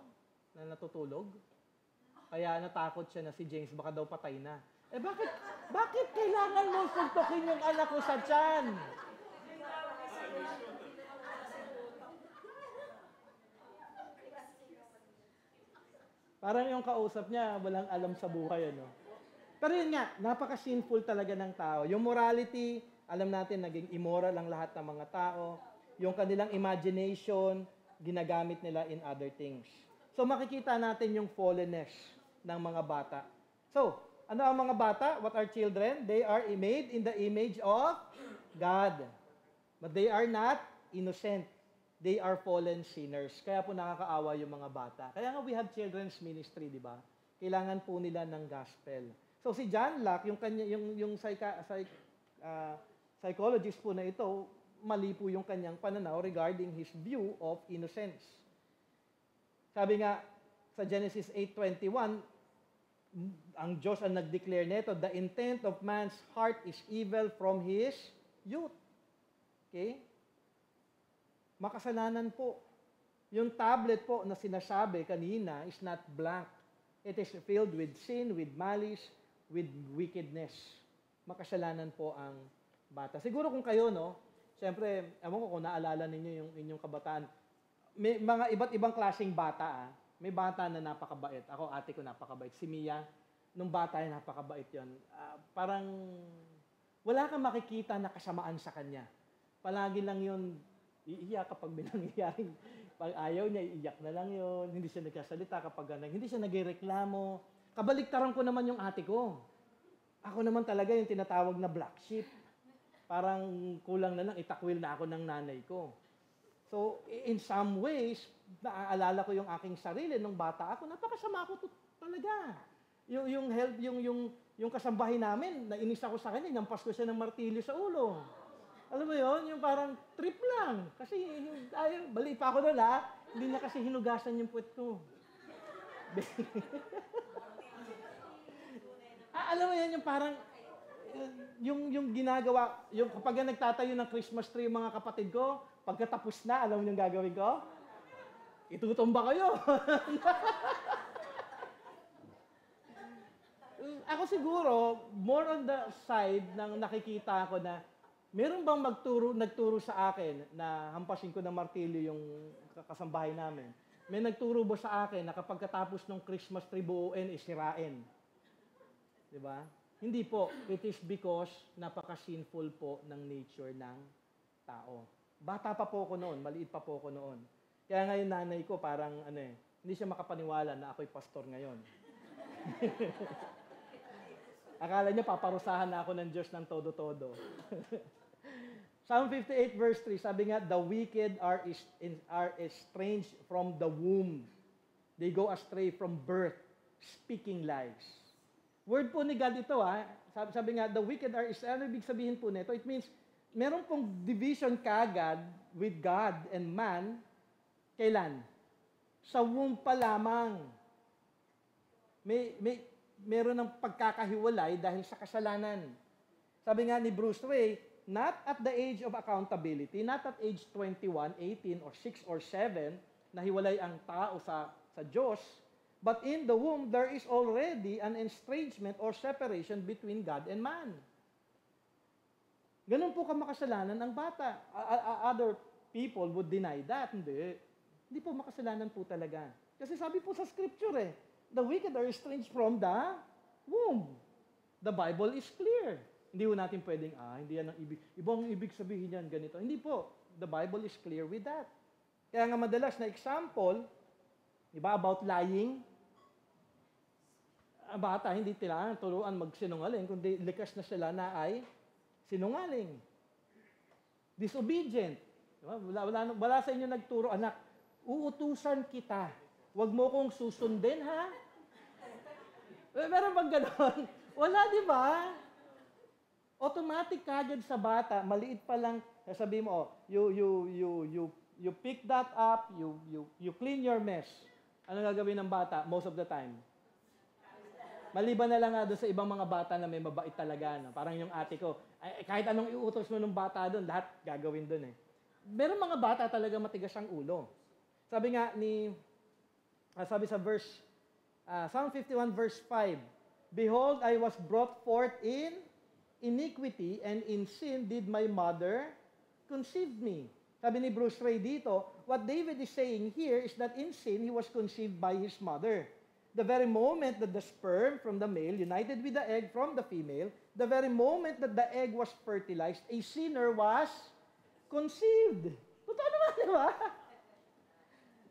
na natutulog. Kaya natakot siya na si James, baka daw patay na. Bakit kailangan mo suntukin yung anak ko sa tiyan? Parang yung kausap niya, walang alam sa buhay, Pero yun nga, napaka-sinful talaga ng tao. Yung morality, alam natin, naging immoral ang lahat ng mga tao. Yung kanilang imagination, ginagamit nila in other things. So makikita natin yung fallenness ng mga bata. So, ano ang mga bata? What are children? They are made in the image of God. But they are not innocent. They are fallen sinners. Kaya po nakakaawa yung mga bata. Kaya nga we have children's ministry, di ba? Kailangan po nila ng gospel. So si John Locke, yung psychologist po na ito, mali po yung kanyang pananaw regarding his view of innocence. Sabi nga sa Genesis 8:21, ang Diyos ang nag-declare nito, the intent of man's heart is evil from his youth. Okay? Makasalanan po. Yung tablet po na sinasabi kanina is not blank. It is filled with sin, with malice, with wickedness. Makasalanan po ang bata. Siguro kung kayo, siyempre, ewan ko kung naalala ninyo yung inyong kabataan, may mga iba't ibang klaseng bata, May bata na napakabait. Ako, ate ko napakabait. Si Mia, nung bata ay napakabait yon. Parang wala kang makikita na kasamaan sa kanya. Palagi lang yun, iiyak kapag may nangyayaring. Pag ayaw niya, iiyak na lang yun. Hindi siya nagkasalita kapag hindi siya nagreklamo. Kabaliktaran ko naman yung ate ko. Ako naman talaga yung tinatawag na black sheep. Parang kulang na lang, itakwil na ako ng nanay ko. So, in some ways, naaalala ko yung aking sarili nung bata ako, napakasama ako talaga. Yung kasambahay namin, nainis ako sa kanya, inampas ko siya ng martilyo sa ulo. Alam mo yun, yung parang trip lang. Kasi, bali pa ako doon hindi niya kasi hinugasan yung puwet ko. Alam mo yan, yung parang, yung ginagawa, yung kapag nagtatayo ng Christmas tree yung mga kapatid ko, pagkatapos na, alam mo yung gagawin ko? Itutumba kayo. Ako siguro, more on the side ng nakikita ko na Meron bang nagturo sa akin na hampasin ko ng martilyo yung kasambahay namin? May nagturo ba sa akin na kapag katapos ng Christmas tree buuin, isirain? Di ba? Hindi po. It is because napaka-sinful po ng nature ng tao. Bata pa po ako noon, maliit pa po ako noon. Kaya ngayon nanay ko parang hindi siya makapaniwala na ako'y pastor ngayon. Akala niya paparusahan na ako ng Diyos ng todo-todo. Psalm 58 verse 3, sabi nga, the wicked are estranged from the womb. They go astray from birth, speaking lies. Word po ni God ito, sabi nga, the wicked are estranged. Ano ibig sabihin po nito? It means, meron pong division kagad with God and man. Kailan? Sa womb pa lamang. Meron ng pagkakahiwalay dahil sa kasalanan. Sabi nga ni Bruce Ray, not at the age of accountability, not at age 21, 18, or 6 or 7, nahiwalay ang tao sa Diyos, but in the womb, there is already an estrangement or separation between God and man. Ganun po kamakasalanan ang bata. Other people would deny that. Hindi po makasalanan po talaga. Kasi sabi po sa scripture the wicked are estranged from the womb. The Bible is clear. Hindi po natin pwedeng, hindi yan ang ibig. Ibang ibig sabihin yan, ganito. Hindi po. The Bible is clear with that. Kaya nga madalas na example, diba, about lying, ang bata, hindi kailangan turuan magsinungaling, kundi likas na sila na ay sinungaling. Disobedient. Diba? Wala sa inyo nagturo, anak, uutusan kita. Huwag mo kong susundin, ha? Meron bang ganon? Wala, di ba? Automatic kagad sa bata, maliit pa lang, sabi mo, you pick that up, you clean your mess. Ano gagawin ng bata most of the time? Maliban na lang nga doon sa ibang mga bata na may mabait talaga. No? Parang yung ate ko, kahit anong iutos mo ng bata doon, lahat gagawin doon Meron mga bata talaga matigas ang ulo. Sabi nga sabi sa Psalm 51 verse 5, behold, I was brought forth in iniquity, and in sin did my mother conceive me. Sabi ni Bruce Ray dito, what David is saying here is that in sin, he was conceived by his mother. The very moment that the sperm from the male united with the egg from the female, the very moment that the egg was fertilized, a sinner was conceived. Totoo naman, di ba?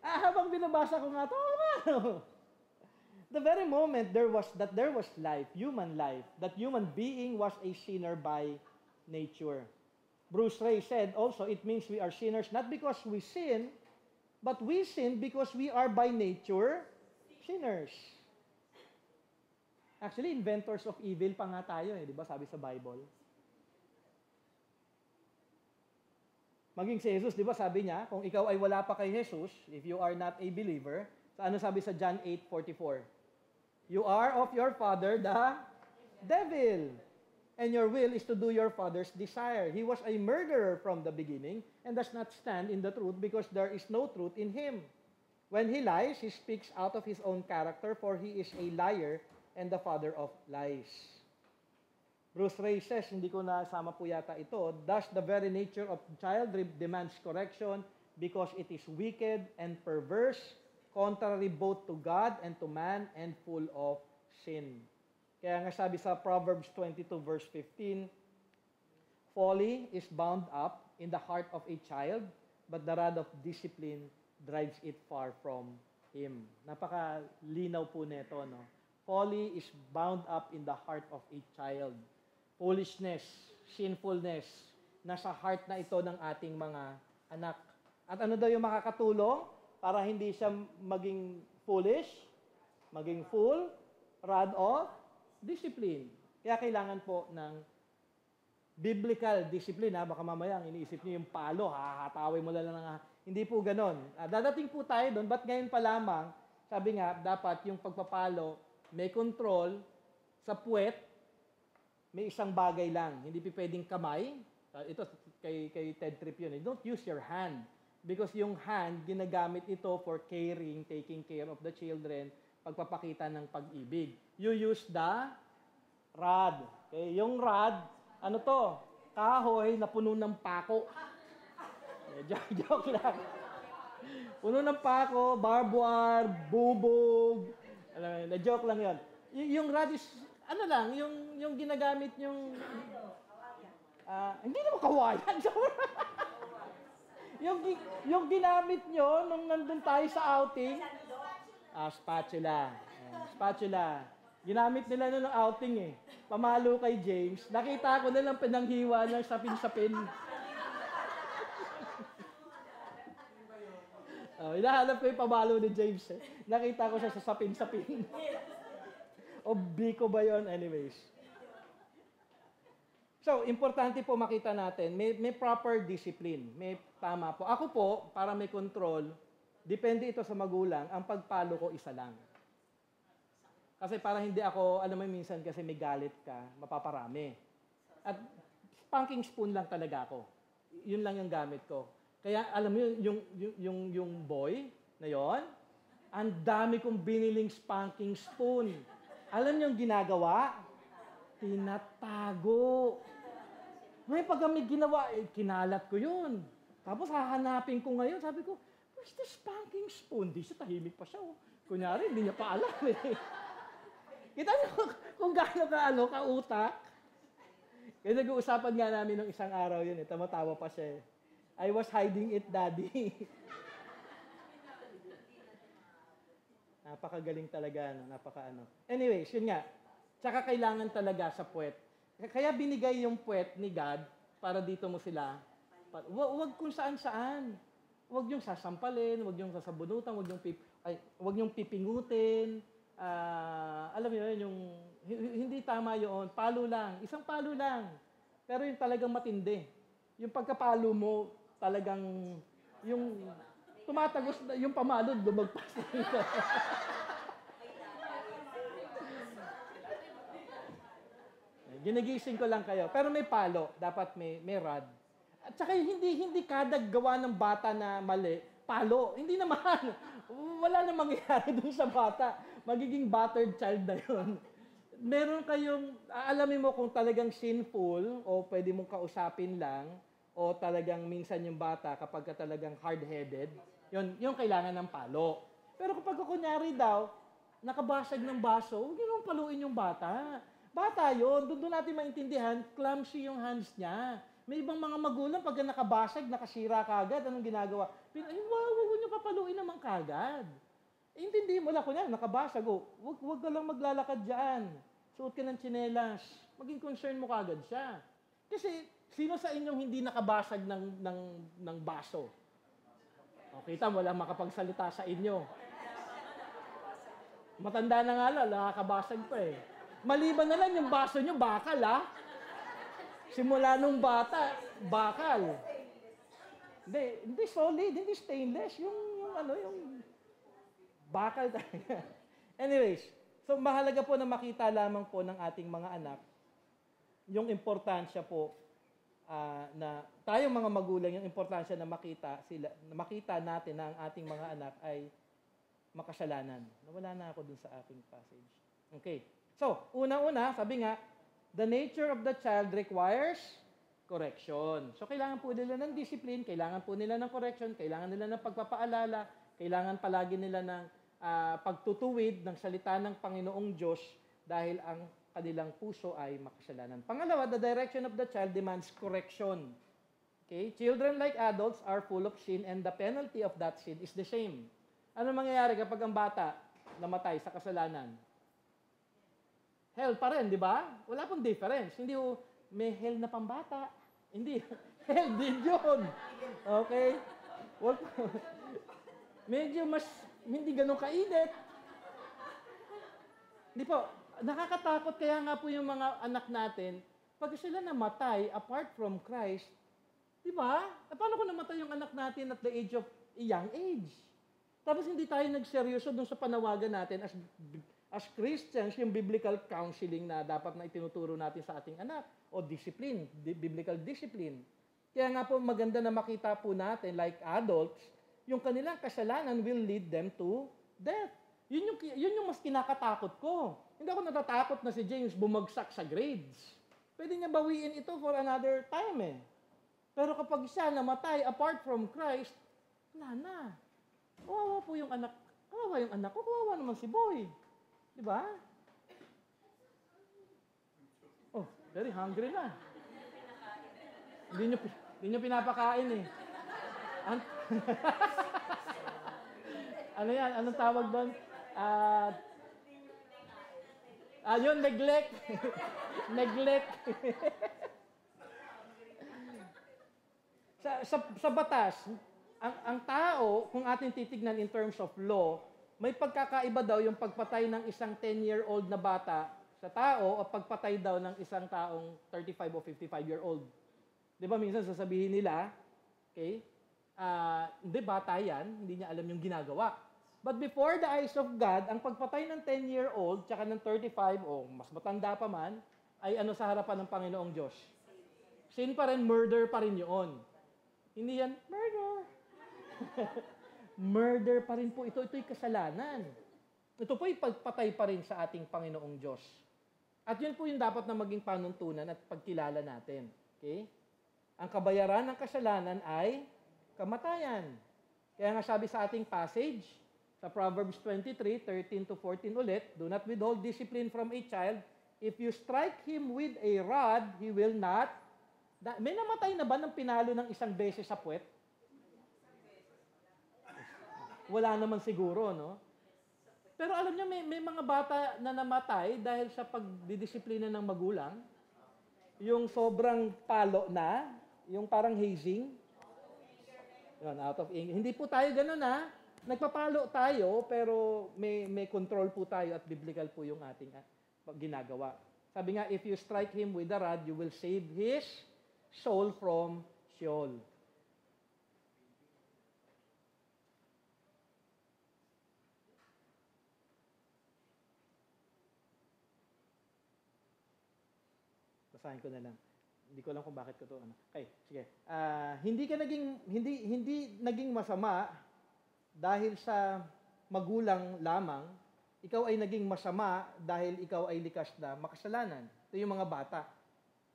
Habang binabasa ko nga ito, the very moment there was life, human life, that human being was a sinner by nature. Bruce Ray said also, it means we are sinners not because we sin, but we sin because we are by nature sinners. Actually, inventors of evil pa nga tayo di ba? Sabi sa Bible. Maging si Jesus, di ba sabi niya, kung ikaw ay wala pa kay Jesus, if you are not a believer, ano sabi sa John 8:44? You are of your father, the devil. And your will is to do your father's desire. He was a murderer from the beginning and does not stand in the truth because there is no truth in him. When he lies, he speaks out of his own character, for he is a liar and the father of lies. Bruce Ray says, hindi ko nasama po yata ito, thus the very nature of child demands correction because it is wicked and perverse, contrary both to God and to man, and full of sin. Kaya nga sabi sa Proverbs 22 verse 15, folly is bound up in the heart of a child, but the rod of discipline drives it far from him. Napakalinaw po nito, no? Folly is bound up in the heart of a child. Foolishness, sinfulness, nasa heart na ito ng ating mga anak. At ano daw yung makakatulong para hindi siya maging foolish, maging fool? Rod of discipline. Kaya kailangan po ng biblical discipline. Baka mamaya iniisip niyo yung palo, hahatawin mo lang hindi po ganon. Dadating po tayo doon, but ngayon pa lamang, sabi nga, dapat yung pagpapalo, may control sa puwet, may isang bagay lang. Hindi pwedeng kamay. Ito, kay Ted Tripp yun. Don't use your hand. Because yung hand, ginagamit ito for caring, taking care of the children, pagpapakita ng pag-ibig. You use the rod. Okay? Yung rod, ano to? kahoy na puno ng pako. Joke lang. Puno ng pako, barbed wire, bubog. Alam mo, na-joke lang yun. Yung radish, ano lang, yung ginagamit yung... hindi naman kawayan. yung ginamit nyo nung nandun tayo sa outing, spatula. Spatula. Ginamit nila nung outing eh. Pamalo kay James. Nakita ko nilang pinanghiwa ng sapin-sapin. Hinahanap ko yung pamalo ni James eh. Nakita ko siya sa sapin-sapin. O biko ba yun? Anyways. So, importante po makita natin, may proper discipline. May tama po. Ako po, para may control, depende ito sa magulang, ang pagpalo ko isa lang. Kasi para hindi ako, alam mo minsan kasi may galit ka, mapaparami. At spanking spoon lang talaga ako. Yun lang yung gamit ko. Kaya alam mo yung boy na yon, ang dami kong biniling spanking spoon. Alam niyo yung ginagawa? Tinatago. May pag may ginawa, kinalat ko yun. Tapos hahanapin ko ngayon, sabi ko, where's the spanking spoon? Di siya, tahimik pa siya. Oh. Kunyari, hindi niya pa alam eh. Kita niyo kung gaano ka-utak. Kaya nag-uusapan nga namin nung isang araw yun eh, tamatawa pa siya eh. I was hiding it, Daddy. Napakagaling talaga, Anyways, yun nga. Tsaka kailangan talaga sa puwet. Kaya binigay yung puwet ni God para dito mo sila. Huwag kung saan-saan. Huwag yung sasampalin, huwag yung sasabunutan, huwag yung pipingutin. Alam mo yun, hindi tama yun. Palo lang. Isang palo lang. Pero yung talagang matindi. Yung pagkapalo mo, talagang, yung tumatagos na, yung pamalo, lumagpas na ito. Ginigising ko lang kayo. Pero may palo. Dapat may rod. At saka hindi kada gawa ng bata na mali, palo. Hindi naman. Wala na mangyayari dun sa bata. Magiging battered child na yun. Meron kayong, aalamin mo kung talagang sinful o pwede mong kausapin lang o talagang minsan yung bata kapag ka talagang hard-headed, yun kailangan ng palo. Pero kapag kunyari daw, nakabasag ng baso, huwag nyo nang paluin yung bata. Bata yun, doon natin maintindihan, clumsy yung hands niya. May ibang mga magulang, pag nakabasag, nakasira kagad, anong ginagawa? Huwag nyo papaluin naman kagad. Intindihin mo lang, kunyari, nakabasag, huwag ka lang maglalakad dyan. Suot ka ng tsinelas. Maging concern mo kagad siya. Kasi, sino sa inyong hindi nakabasag ng baso? O, kita mo, wala makapagsalita sa inyo. Matanda na nga lang, nakakabasag pa eh. Maliban na lang yung baso nyo, bakal ha? Simula nung bata, bakal. Hindi solid, hindi stainless. Yung bakal talaga. Anyways, so mahalaga po na makita lamang po ng ating mga anak yung importansya po na tayong mga magulang, yung importansya na makita natin na ang ating mga anak ay makasalanan. Nawala na ako dun sa aking passage. Okay. So, unang-una, sabi nga, the nature of the child requires correction. So, kailangan po nila ng discipline, kailangan po nila ng correction, kailangan nila ng pagpapaalala, kailangan palagi nila ng pagtutuwid ng salita ng Panginoong Diyos dahil ang kanilang puso ay makasalanan. Pangalawa, the direction of the child demands correction. Okay? Children like adults are full of sin and the penalty of that sin is the same. Ano mangyayari kapag ang bata namatay sa kasalanan? Hell pa rin, di ba? Wala pong difference. Hindi may hell na pambata. Hindi. Hell din yun. Okay? Medyo mas hindi ganun kainit. Hindi po. Nakakatakot kaya nga po yung mga anak natin, pag sila namatay apart from Christ, di ba? Paano kung namatay yung anak natin at the age of a young age? Tapos hindi tayo nagseryoso dun sa panawagan natin as Christians, yung biblical counseling na dapat na itinuturo natin sa ating anak, o discipline, biblical discipline. Kaya nga po maganda na makita po natin, like adults, yung kanilang kasalanan will lead them to death. Yun yung mas kinakatakot ko. Hindi ako natatakot na si James bumagsak sa grades. pwede niya bawiin ito for another time eh. Pero kapag siya namatay apart from Christ, wala na. Kawawa po yung anak. Kawawa yung anak ko, kawawa naman si Boy. Di ba? Oh, very hungry na. Hindi nyo pinapakain eh. Ano yan? Anong tawag doon? Yun, neglect. Neglect. sa batas, ang tao, kung ating titignan in terms of law, may pagkakaiba daw yung pagpatay ng isang 10-year-old na bata sa tao o pagpatay daw ng isang taong 35 o 55-year-old. Di ba minsan sasabihin nila, okay, hindi, bata yan, hindi niya alam yung ginagawa. But before the eyes of God, ang pagpatay ng 10-year-old tsaka ng 35 o mas matanda pa man, ay ano sa harapan ng Panginoong Diyos? Sin pa rin, murder pa rin yun. Hindi yan, murder. Murder pa rin po ito. Ito'y kasalanan. Ito po'y pagpatay pa rin sa ating Panginoong Diyos. At yun po yung dapat na maging panuntunan at pagkilala natin. Okay? Ang kabayaran ng kasalanan ay kamatayan. Kaya nga sabi sa ating passage, sa Proverbs 23, 13 to 14 ulit, do not withhold discipline from a child. If you strike him with a rod, he will not. May namatay na ba ng pinalo ng isang beses sa puwet? Wala naman siguro, no? Pero alam niyo, may mga bata na namatay dahil sa pagdidisiplina ng magulang. Yung sobrang palo na, yung parang hazing. Yun, out of English. Hindi po tayo ganun, ha? Nagpapalo tayo, pero may control po tayo at biblical po yung ating ginagawa. Sabi nga, if you strike him with a rod, you will save his soul from Sheol. Basahin ko na lang. Hindi ko alam kung bakit ko to. Okay, sige. Hindi naging masama dahil sa magulang lamang. Ikaw ay naging masama dahil ikaw ay likas na makasalanan. Ito yung mga bata.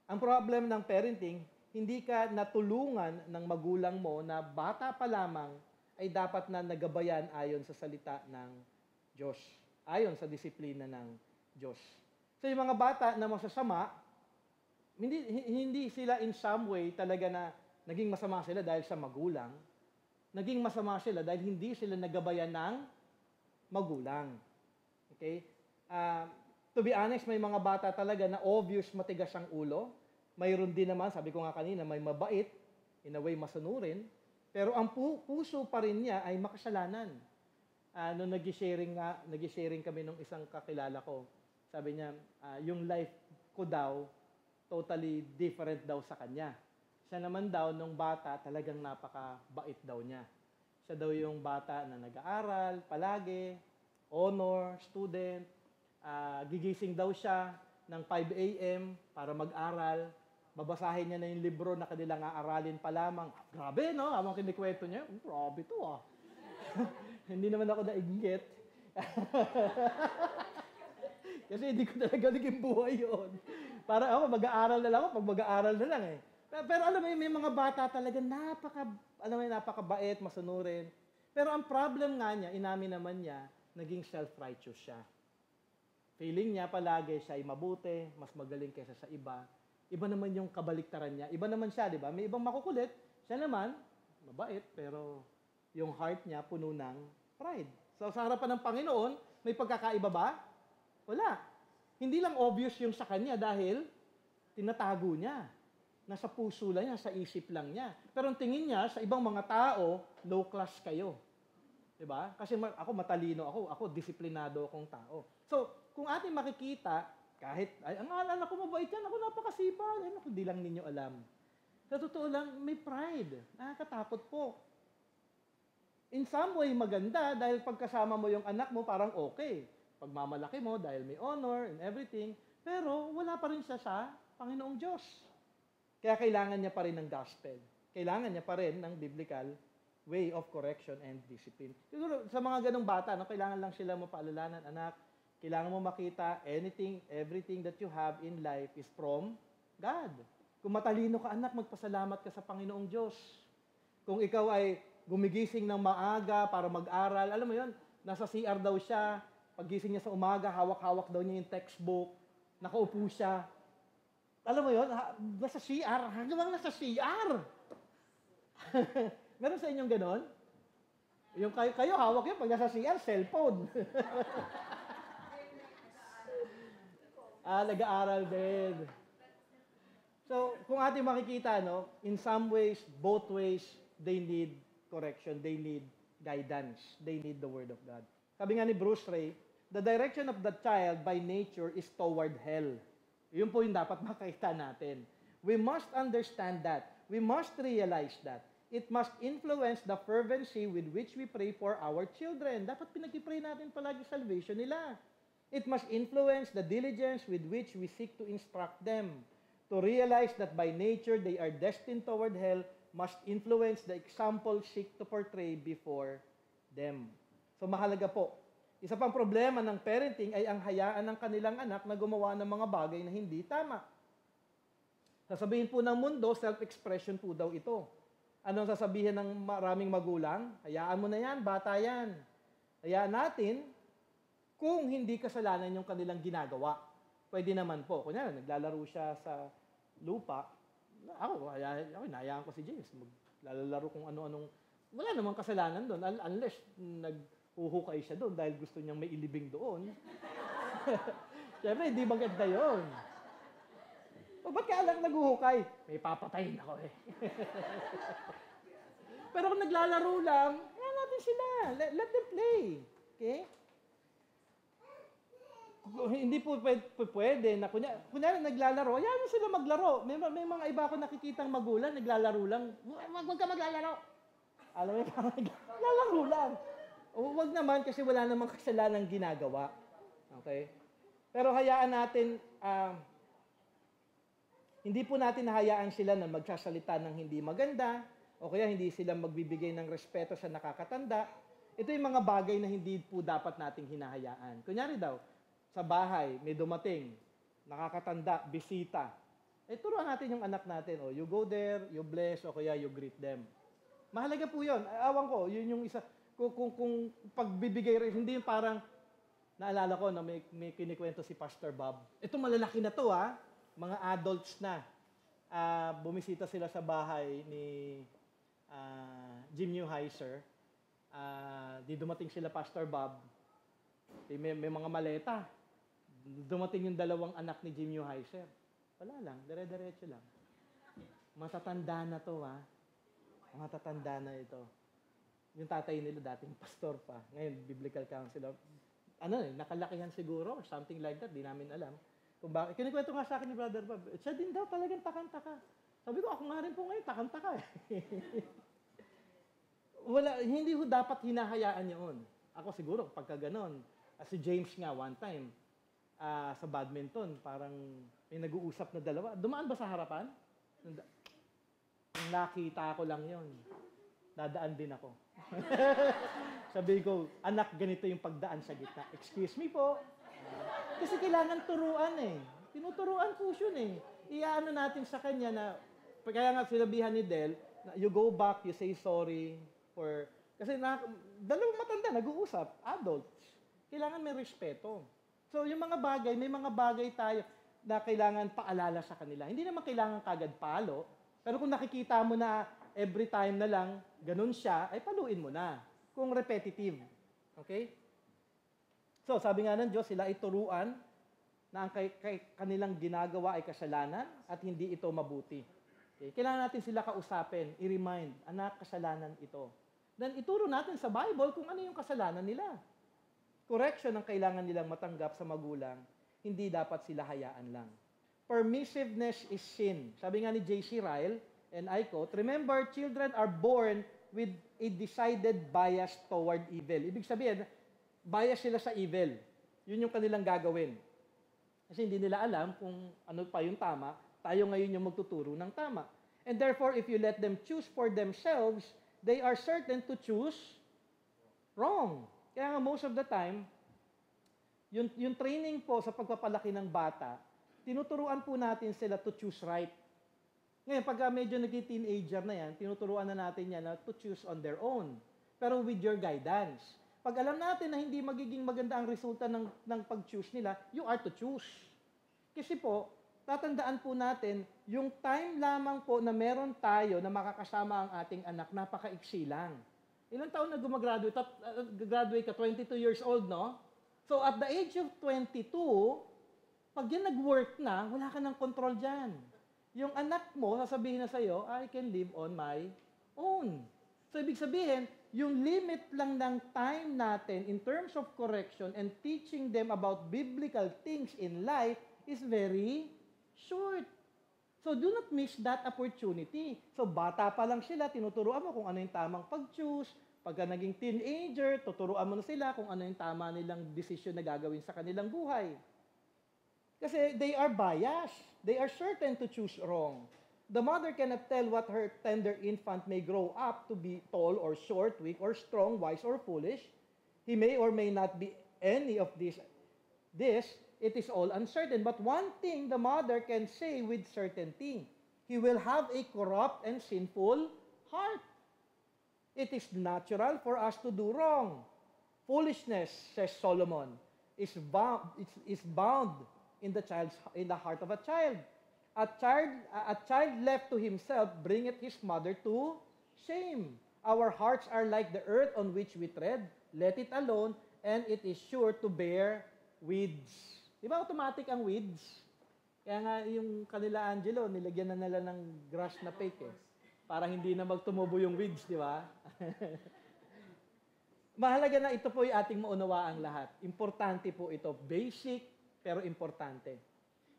Ang problem ng parenting, hindi ka natulungan ng magulang mo na bata pa lamang ay dapat na nagabayan ayon sa salita ng Diyos. Ayon sa disiplina ng Diyos. So yung mga bata na masasama, hindi sila in some way talaga na naging masama sila dahil sa magulang. Naging masama sila dahil hindi sila nagabayan ng magulang. Okay? To be honest, may mga bata talaga na obvious matigas ang ulo. Mayroon din naman, sabi ko nga kanina, may mabait, in a way masunurin. Pero ang puso pa rin niya ay makasalanan. Nung nag-sharing kami nung isang kakilala ko, sabi niya, yung life ko daw, totally different daw sa kanya. Siya naman daw, nung bata, talagang napakabait daw niya. Siya daw yung bata na nag-aaral, palagi, honor, student, gigising daw siya ng 5 a.m. para mag-aral. Babasahin niya na yung libro na kanilang aaralin pa lamang. Grabe, no? Habang kinikwento niya, grabe to ah. Hindi naman ako nainggit. Kasi hindi ko talaga naging buhay yun. Para ako, mag-aaral na lang ako, pag mag-aaral na lang eh. Pero alam mo, may mga bata talaga napakabait, masunurin. Pero ang problem nga niya, inamin naman niya, naging self-righteous siya. Feeling niya palagi siya ay mabuti, mas magaling kaysa sa iba. Iba naman yung kabaliktaran niya. Iba naman siya, di ba? May ibang makukulit. Siya naman, mabait, pero yung heart niya puno ng pride. So sa harapan ng Panginoon, may pagkakaiba ba? Wala. Hindi lang obvious yung sa kanya dahil tinatago niya. Nasa puso lang niya, sa isip lang niya. Pero ang tingin niya, sa ibang mga tao, low class kayo. Diba? Kasi ako matalino ako disiplinado akong tao. So, kung ating makikita, kahit, ang anak ko mabait yan, ako napakasipag, hindi lang ninyo alam. Sa totoo lang, may pride. Nakakatakot po. In some way, maganda, dahil pagkasama mo yung anak mo, parang okay. Pagmamalaki mo, dahil may honor and everything, pero wala pa rin siya sa Panginoong Diyos. Kaya kailangan niya pa rin ng gospel. Kailangan niya pa rin ng biblical way of correction and discipline. Siguro, sa mga ganong bata, kailangan lang sila mapaalalanan, anak, kailangan mo makita everything that you have in life is from God. Kung matalino ka, anak, magpasalamat ka sa Panginoong Diyos. Kung ikaw ay gumigising ng maaga para mag-aral, alam mo yon, nasa CR daw siya, paggising niya sa umaga, hawak-hawak daw niya yung textbook, nakaupo siya. Alam mo yon, nasa CR, hanggang nasa CR. Meron sa inyong ganon? Yung kayo hawak yun, pag nasa CR, cellphone. Nag-aaral din. So, kung ating makikita, no, in some ways, both ways, they need correction, they need guidance, they need the Word of God. Sabi nga ni Bruce Ray, the direction of the child by nature is toward hell. Yun po yung dapat makita natin. We must understand that. We must realize that. It must influence the fervency with which we pray for our children. Dapat pinag-pray natin palagi salvation nila. It must influence the diligence with which we seek to instruct them. To realize that by nature they are destined toward hell must influence the example seek to portray before them. So mahalaga po. Isa pang problema ng parenting ay ang hayaan ng kanilang anak na gumawa ng mga bagay na hindi tama. Sasabihin po ng mundo, self-expression po daw ito. Anong sasabihin ng maraming magulang? Hayaan mo na yan, bata yan. Hayaan natin kung hindi kasalanan yung kanilang ginagawa. Pwede naman po. Kunyari, naglalaro siya sa lupa. Ako, hinayaan ko si James. Maglalaro kung ano-anong. Wala namang kasalanan doon unless naghuhukay siya doon dahil gusto niyang may ilibing doon. Siyempre, hindi maganda yun. O, ba't ka alam naghuhukay? May papatayin ako eh. Pero kung naglalaro lang, hayaan natin sila. Let them play. Okay? Hindi po pwede na kunyari naglalaro, hayaan mo sila maglaro. May mga iba ako nakikitang magulang, naglalaro lang. Huwag ka maglalaro. Alam mo, naglalaro lang. Huwag naman kasi wala namang kasalanang ginagawa. Okay? Pero hayaan natin, hindi po natin hayaan sila na magsasalita ng hindi maganda, o kaya hindi sila magbibigay ng respeto sa nakakatanda. Ito yung mga bagay na hindi po dapat nating hinahayaan. Kunyari daw, sa bahay, may dumating, nakakatanda, bisita. Turuan natin yung anak natin. You go there, you bless, o kaya you greet them. Mahalaga po yun. Awan ko, yun yung isa. Kung pagbibigay rin, hindi yung parang, naalala ko na may kinikwento si Pastor Bob. Ito malalaki na to mga adults na. Bumisita sila sa bahay ni Jim Newheiser. Di dumating sila Pastor Bob. May mga maleta. Dumating yung dalawang anak ni Jim Newheiser. Wala lang, dire-diretso lang. Matatanda na to Matatanda na ito. Yung tatay nila dating pastor pa. Ngayon, biblical counselor. Nakalakihan siguro or something like that. Di namin alam. Kung bakit. Kinikwento nga sa akin ni Brother Bob. Siya din daw talagang takang-taka. Sabi ko, ako nga rin po ngayon, takang-taka eh. Hindi ho dapat hinahayaan yun. Ako siguro, pagka ganon. Si James nga one time, sa badminton, parang may nag-uusap na dalawa. Dumaan ba sa harapan? Nakita ko lang yon. Dadaan din ako. Sabi ko, anak, ganito yung pagdaan sa gitna. Excuse me po. Kasi kailangan turuan eh. Tinuturuan po yun eh. Iyaano natin sa kanya na, kaya nga sinabihan ni Del, you go back, you say sorry for, kasi dalawang matanda, nag-uusap, adults. Kailangan may respeto. So, yung mga bagay, may mga bagay tayo na kailangan paalala sa kanila. Hindi naman kailangan kagad palo, pero kung nakikita mo na every time na lang, ganun siya, ay paluin mo na. Kung repetitive. Okay? So, sabi nga ng Diyos, sila ay turuan na ang kanilang ginagawa ay kasalanan at hindi ito mabuti. Okay? Kailangan natin sila kausapin, i-remind, anak, kasalanan ito. Then, ituro natin sa Bible kung ano yung kasalanan nila. Correction ang kailangan nilang matanggap sa magulang, hindi dapat sila hayaan lang. Permissiveness is sin. Sabi nga ni J.C. Ryle, and I quote, remember, children are born with a decided bias toward evil. Ibig sabihin, bias sila sa evil. Yun yung kanilang gagawin. Kasi hindi nila alam kung ano pa yung tama, tayo ngayon yung magtuturo ng tama. And therefore, if you let them choose for themselves, they are certain to choose wrong. Kaya nga most of the time, yung training po sa pagpapalaki ng bata, tinuturuan po natin sila to choose right. Ngayon, pagka medyo naging-teenager na yan, tinuturuan na natin yan na to choose on their own. Pero with your guidance. Pag alam natin na hindi magiging maganda ang resulta ng pag-choose nila, you are to choose. Kasi po, tatandaan po natin, yung time lamang po na meron tayo na makakasama ang ating anak, napakaiksi lang. Ilang taon na gumagraduate? Graduate ka, 22 years old, no? So at the age of 22, pag yan nag-work na, wala ka ng control dyan. Yung anak mo, sasabihin na sa'yo, I can live on my own. So ibig sabihin, yung limit lang ng time natin in terms of correction and teaching them about biblical things in life is very short. So do not miss that opportunity. So bata pa lang sila, tinuturuan mo kung ano yung tamang pag-choose. Pagka naging teenager, tuturuan mo na sila kung ano yung tama nilang decision na gagawin sa kanilang buhay. Kasi they are biased. They are certain to choose wrong. The mother cannot tell what her tender infant may grow up to be tall or short, weak or strong, wise or foolish. He may or may not be any of this. It is all uncertain. But one thing the mother can say with certainty, he will have a corrupt and sinful heart. It is natural for us to do wrong. Foolishness, says Solomon, is bound in the heart of a child. A child left to himself bringeth his mother to shame. Our hearts are like the earth on which we tread. Let it alone, and it is sure to bear weeds. Di ba automatic ang weeds? Kaya nga yung kanila Angelo, nilagyan na nila ng grass na fake eh. Para hindi na magtumubo yung weeds, di ba? Mahalaga na ito po yung ating maunawaang lahat. Importante po ito. Basic, pero importante.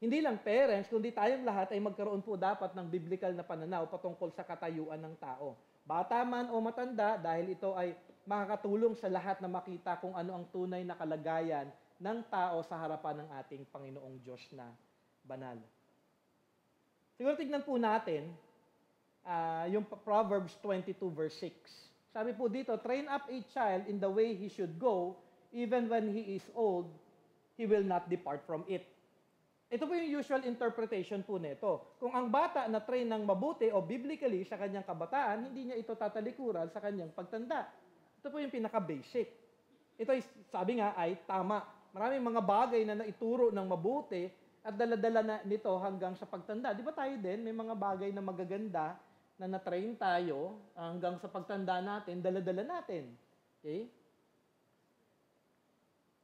Hindi lang parents, kundi tayong lahat ay magkaroon po dapat ng biblical na pananaw patungkol sa katayuan ng tao. Bata man o matanda, dahil ito ay makakatulong sa lahat na makita kung ano ang tunay na kalagayan ng tao sa harapan ng ating Panginoong Diyos na banal. Siguro tignan po natin yung Proverbs 22 verse 6. Sabi po dito, train up a child in the way he should go, even when he is old, he will not depart from it. Ito po yung usual interpretation po nito. Kung ang bata na train ng mabuti o biblically sa kanyang kabataan, hindi niya ito tatalikuran sa kanyang pagtanda. Ito po yung pinaka-basic. Ito, sabi nga, ay tama. Maraming mga bagay na naituro ng mabuti at dala-dala na nito hanggang sa pagtanda. Di ba tayo din, may mga bagay na magaganda na na-train tayo hanggang sa pagtanda natin, dala-dala natin. Okay?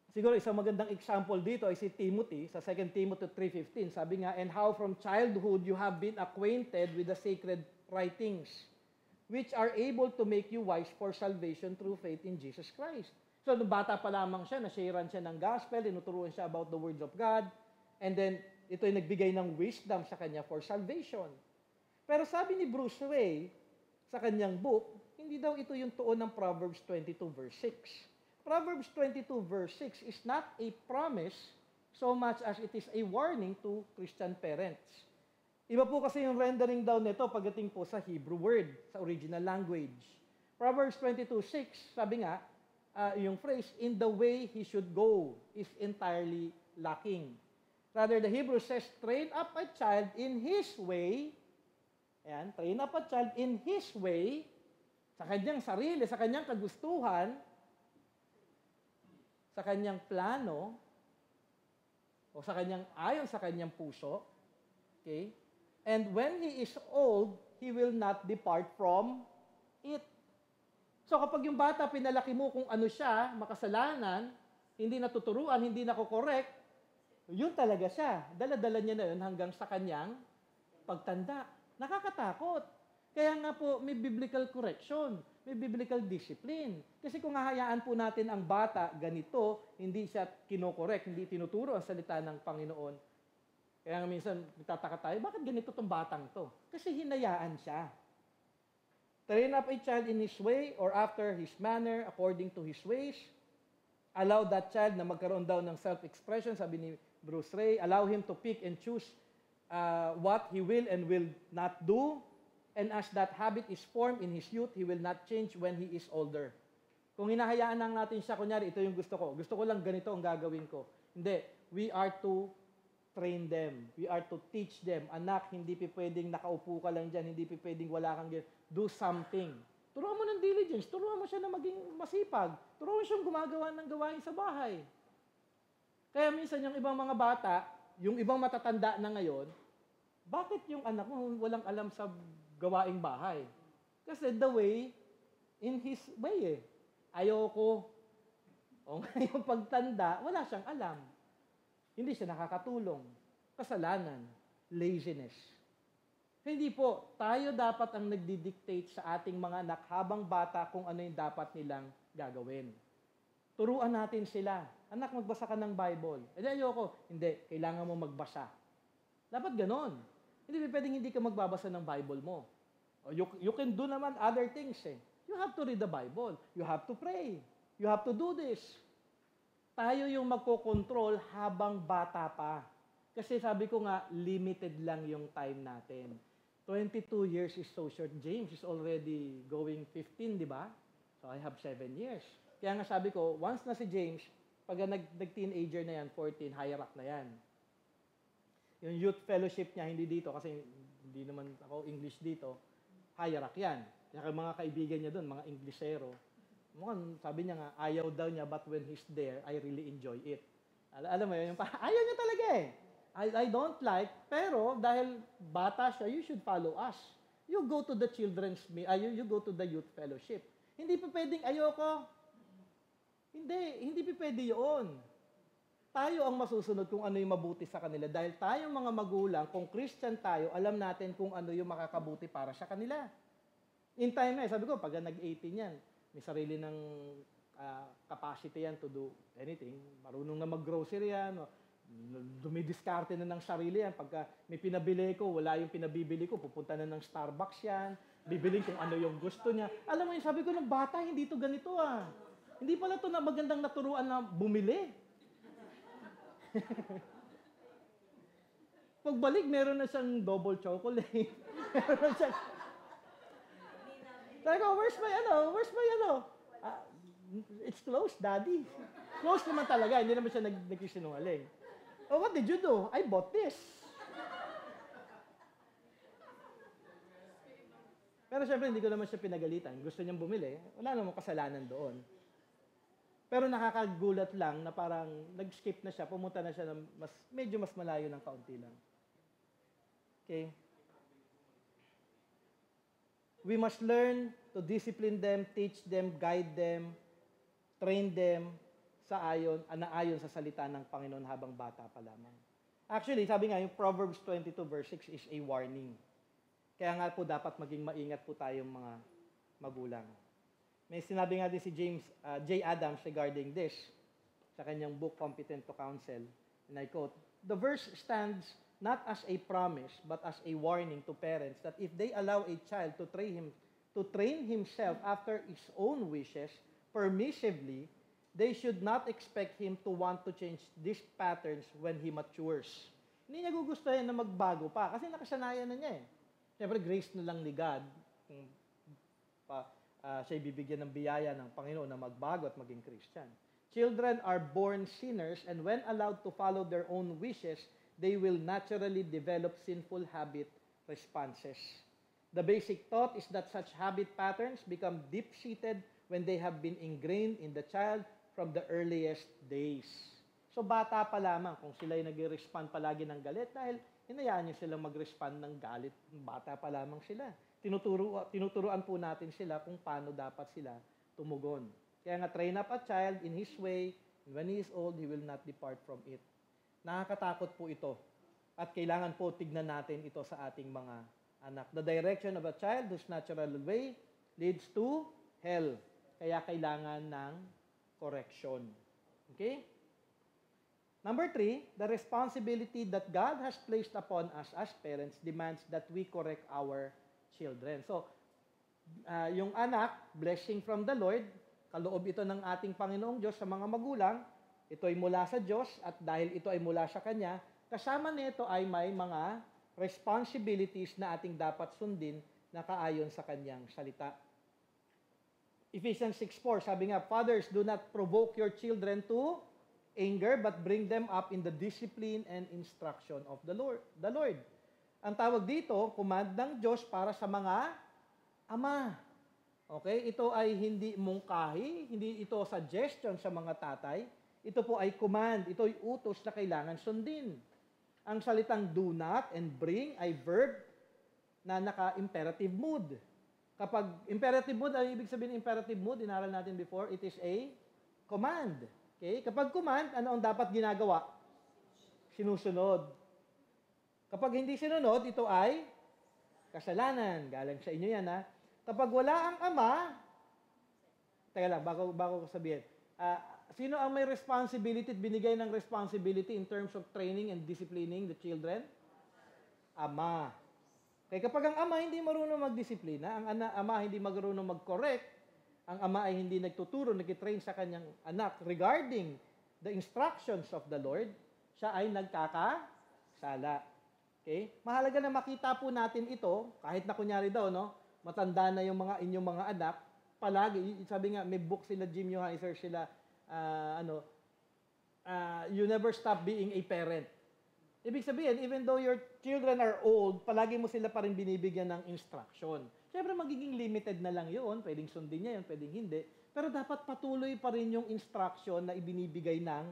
Siguro isang magandang example dito ay si Timothy, sa 2 Timothy 3:15. Sabi nga, and how from childhood you have been acquainted with the sacred writings, which are able to make you wise for salvation through faith in Jesus Christ. So, nung bata pa lamang siya, nasharean siya ng gospel, tinuturuan siya about the words of God, and then ito ay nagbigay ng wisdom sa kanya for salvation. Pero sabi ni Bruce Ray, sa kanyang book, hindi daw ito yung tuon ng Proverbs 22 verse 6. Proverbs 22 verse 6 is not a promise so much as it is a warning to Christian parents. Iba po kasi yung rendering daw nito pagdating po sa Hebrew word, sa original language. Proverbs 22:6, sabi nga, yung phrase, in the way he should go, is entirely lacking. Rather, the Hebrew says, train up a child in his way. Ayan, train up a child in his way, sa kanyang sarili, sa kanyang kagustuhan, sa kanyang plano, o sa kanyang ayon sa kanyang puso. Okay? And when he is old, he will not depart from it. So kapag yung bata pinalaki mo kung ano siya, makasalanan, hindi natuturuan, hindi nakokorek, yun talaga siya. Dala-dala niya na yun hanggang sa kanyang pagtanda. Nakakatakot. Kaya nga po, may biblical correction, may biblical discipline. Kasi kung hahayaan po natin ang bata ganito, hindi siya kinokorek, hindi tinuturo ang salita ng Panginoon. Kaya nga minsan, nagtataka tayo, bakit ganito tong batang to? Kasi hinayaan siya. Train up a child in his way or after his manner, according to his ways. Allow that child na magkaroon daw ng self-expression, sabi ni Bruce Ray. Allow him to pick and choose what he will and will not do. And as that habit is formed in his youth, he will not change when he is older. Kung hinahayaan lang natin siya, kunyari, ito yung gusto ko. Gusto ko lang ganito ang gagawin ko. Hindi. We are to train them. We are to teach them. Anak, hindi pwedeng nakaupo ka lang dyan, hindi pwedeng wala kang do something. Turuan mo ng diligence, turuan mo siya na maging masipag, turuan mo siyang gumagawa ng gawain sa bahay. Kaya minsan yung ibang mga bata, yung ibang matatanda na ngayon, bakit yung anak mo walang alam sa gawaing bahay? Kasi the way, in his way eh. Ayoko. O ngayong pagtanda, wala siyang alam. Hindi siya nakakatulong. Kasalanan, laziness. Hindi po, tayo dapat ang nagdi-dictate sa ating mga anak habang bata kung ano yung dapat nilang gagawin. Turuan natin sila. Anak, magbasa ka ng Bible. Ayoko. Hindi, kailangan mo magbasa. Dapat ganon. Hindi pwedeng hindi ka magbabasa ng Bible mo. You can do naman other things eh. You have to read the Bible. You have to pray. You have to do this. Tayo yung magkocontrol habang bata pa. Kasi sabi ko nga, limited lang yung time natin. 22 years is so short. James is already going 15, di ba? So I have 7 years. Kaya nga sabi ko, once na si James, pag nag-teenager na yan, 14, hierarch na yan. Yung youth fellowship niya, hindi dito, kasi hindi naman ako English dito, hierarch yan. Yung mga kaibigan niya doon, mga Inglesero, mukhang sabi niya nga, ayaw daw niya, but when he's there, I really enjoy it. Alam mo yun, ayaw niya talaga eh. I don't like, pero dahil bata siya, you should follow us. You go to the you go to the youth fellowship. Hindi pa pwedeng ayoko. Hindi pa pwede yun. Tayo ang masusunod kung ano yung mabuti sa kanila. Dahil tayong mga magulang, kung Christian tayo, alam natin kung ano yung makakabuti para sa kanila. In time na, sabi ko, pag nag-18 yan, may sarili ng capacity yan to do anything. Marunong na mag-grocery yan, dumidiskarte na ng sarili yan. Pagka may pinabili ko, wala yung pinabibili ko, pupunta na ng Starbucks yan, bibiling kung ano yung gusto niya. Alam mo yun, sabi ko ng bata, hindi to ganito ah. Hindi pala to na magandang naturuan na bumili. Pagbalik, meron na siyang double chocolate. Meron na siyang... Sabi ko, where's my it's closed, daddy. Closed naman talaga, hindi naman siya nagsisinungaling. Oh, what did you do? I bought this. Pero syempre, hindi ko naman siya pinagalitan. Gusto niyang bumili. Wala namang kasalanan doon. Pero nakakagulat lang na parang nag-skip na siya, pumunta na siya ng medyo mas malayo ng kaunti lang. Okay? We must learn to discipline them, teach them, guide them, train them naayon sa salita ng Panginoon habang bata pa lamang. Actually, sabi nga, yung Proverbs 22 verse 6 is a warning. Kaya nga po dapat maging maingat po tayong mga magulang. May sinabi nga din si J. Adams regarding this sa kanyang book, Competent to Counsel. And I quote, "The verse stands not as a promise, but as a warning to parents that if they allow a child to train himself after his own wishes permissively, they should not expect him to want to change these patterns when he matures." Hindi niya gugustuhin na magbago pa kasi nakasanayan na niya eh. Siyempre, grace na lang ni God kung siya bibigyan ng biyaya ng Panginoon na magbago at maging Christian. Children are born sinners, and when allowed to follow their own wishes, they will naturally develop sinful habit responses. The basic thought is that such habit patterns become deep-seated when they have been ingrained in the child from the earliest days. So bata pa lamang, kung sila'y nag-respond palagi ng galit, dahil hinayaan niyo silang mag-respond ng galit, bata pa lamang sila. Tinuturuan po natin sila kung paano dapat sila tumugon. Kaya nga, train up a child in his way, and when he is old, he will not depart from it. Nakakatakot po ito. At kailangan po tignan natin ito sa ating mga anak. The direction of a child whose natural way leads to hell. Kaya kailangan ng correction. Okay? Number 3, the responsibility that God has placed upon us as parents demands that we correct our children. So, yung anak, blessing from the Lord, kaloob ito ng ating Panginoong Diyos sa mga magulang, ito ay mula sa Diyos, at dahil ito ay mula sa Kanya, kasama nito ay may mga responsibilities na ating dapat sundin na kaayon sa Kanyang salita. Ephesians 6:4, sabi nga, "Fathers, do not provoke your children to anger, but bring them up in the discipline and instruction of the Lord. Ang tawag dito, command ng Diyos para sa mga ama. Okay? Ito ay hindi mungkahi, hindi ito suggestion sa mga tatay. Ito po ay command, ito ay utos na kailangan sundin. Ang salitang do not and bring ay verb na naka-imperative mood. Kapag imperative mood, ano ibig sabihin ng imperative mood? Inaral natin before, it is a command. Okay? Kapag command, ano ang dapat ginagawa? Sinusunod. Kapag hindi sinunod, ito ay kasalanan. Galing sa inyo yan, ha? Kapag wala ang ama, teka lang, bago ko sabihin, sino ang may responsibility at binigay ng responsibility in terms of training and disciplining the children? Ama. Kaya kapag ang ama hindi marunong magdisiplina, ang ama hindi marunong mag-correct, ang ama ay hindi nagtuturo, nag-train sa kanyang anak regarding the instructions of the Lord, siya ay nagkakasala. Okay? Mahalaga na makita po natin ito, kahit na kunyari daw, no, matanda na yung inyong mga anak, palagi, sabi nga, may book sila, Jim Joheiser, sila, you never stop being a parent. Ibig sabihin, even though your children are old, palagi mo sila pa rin binibigyan ng instruction. Siyempre, magiging limited na lang yun. Pwedeng sundin niya yun, pwedeng hindi. Pero dapat patuloy pa rin yung instruction na ibinibigay ng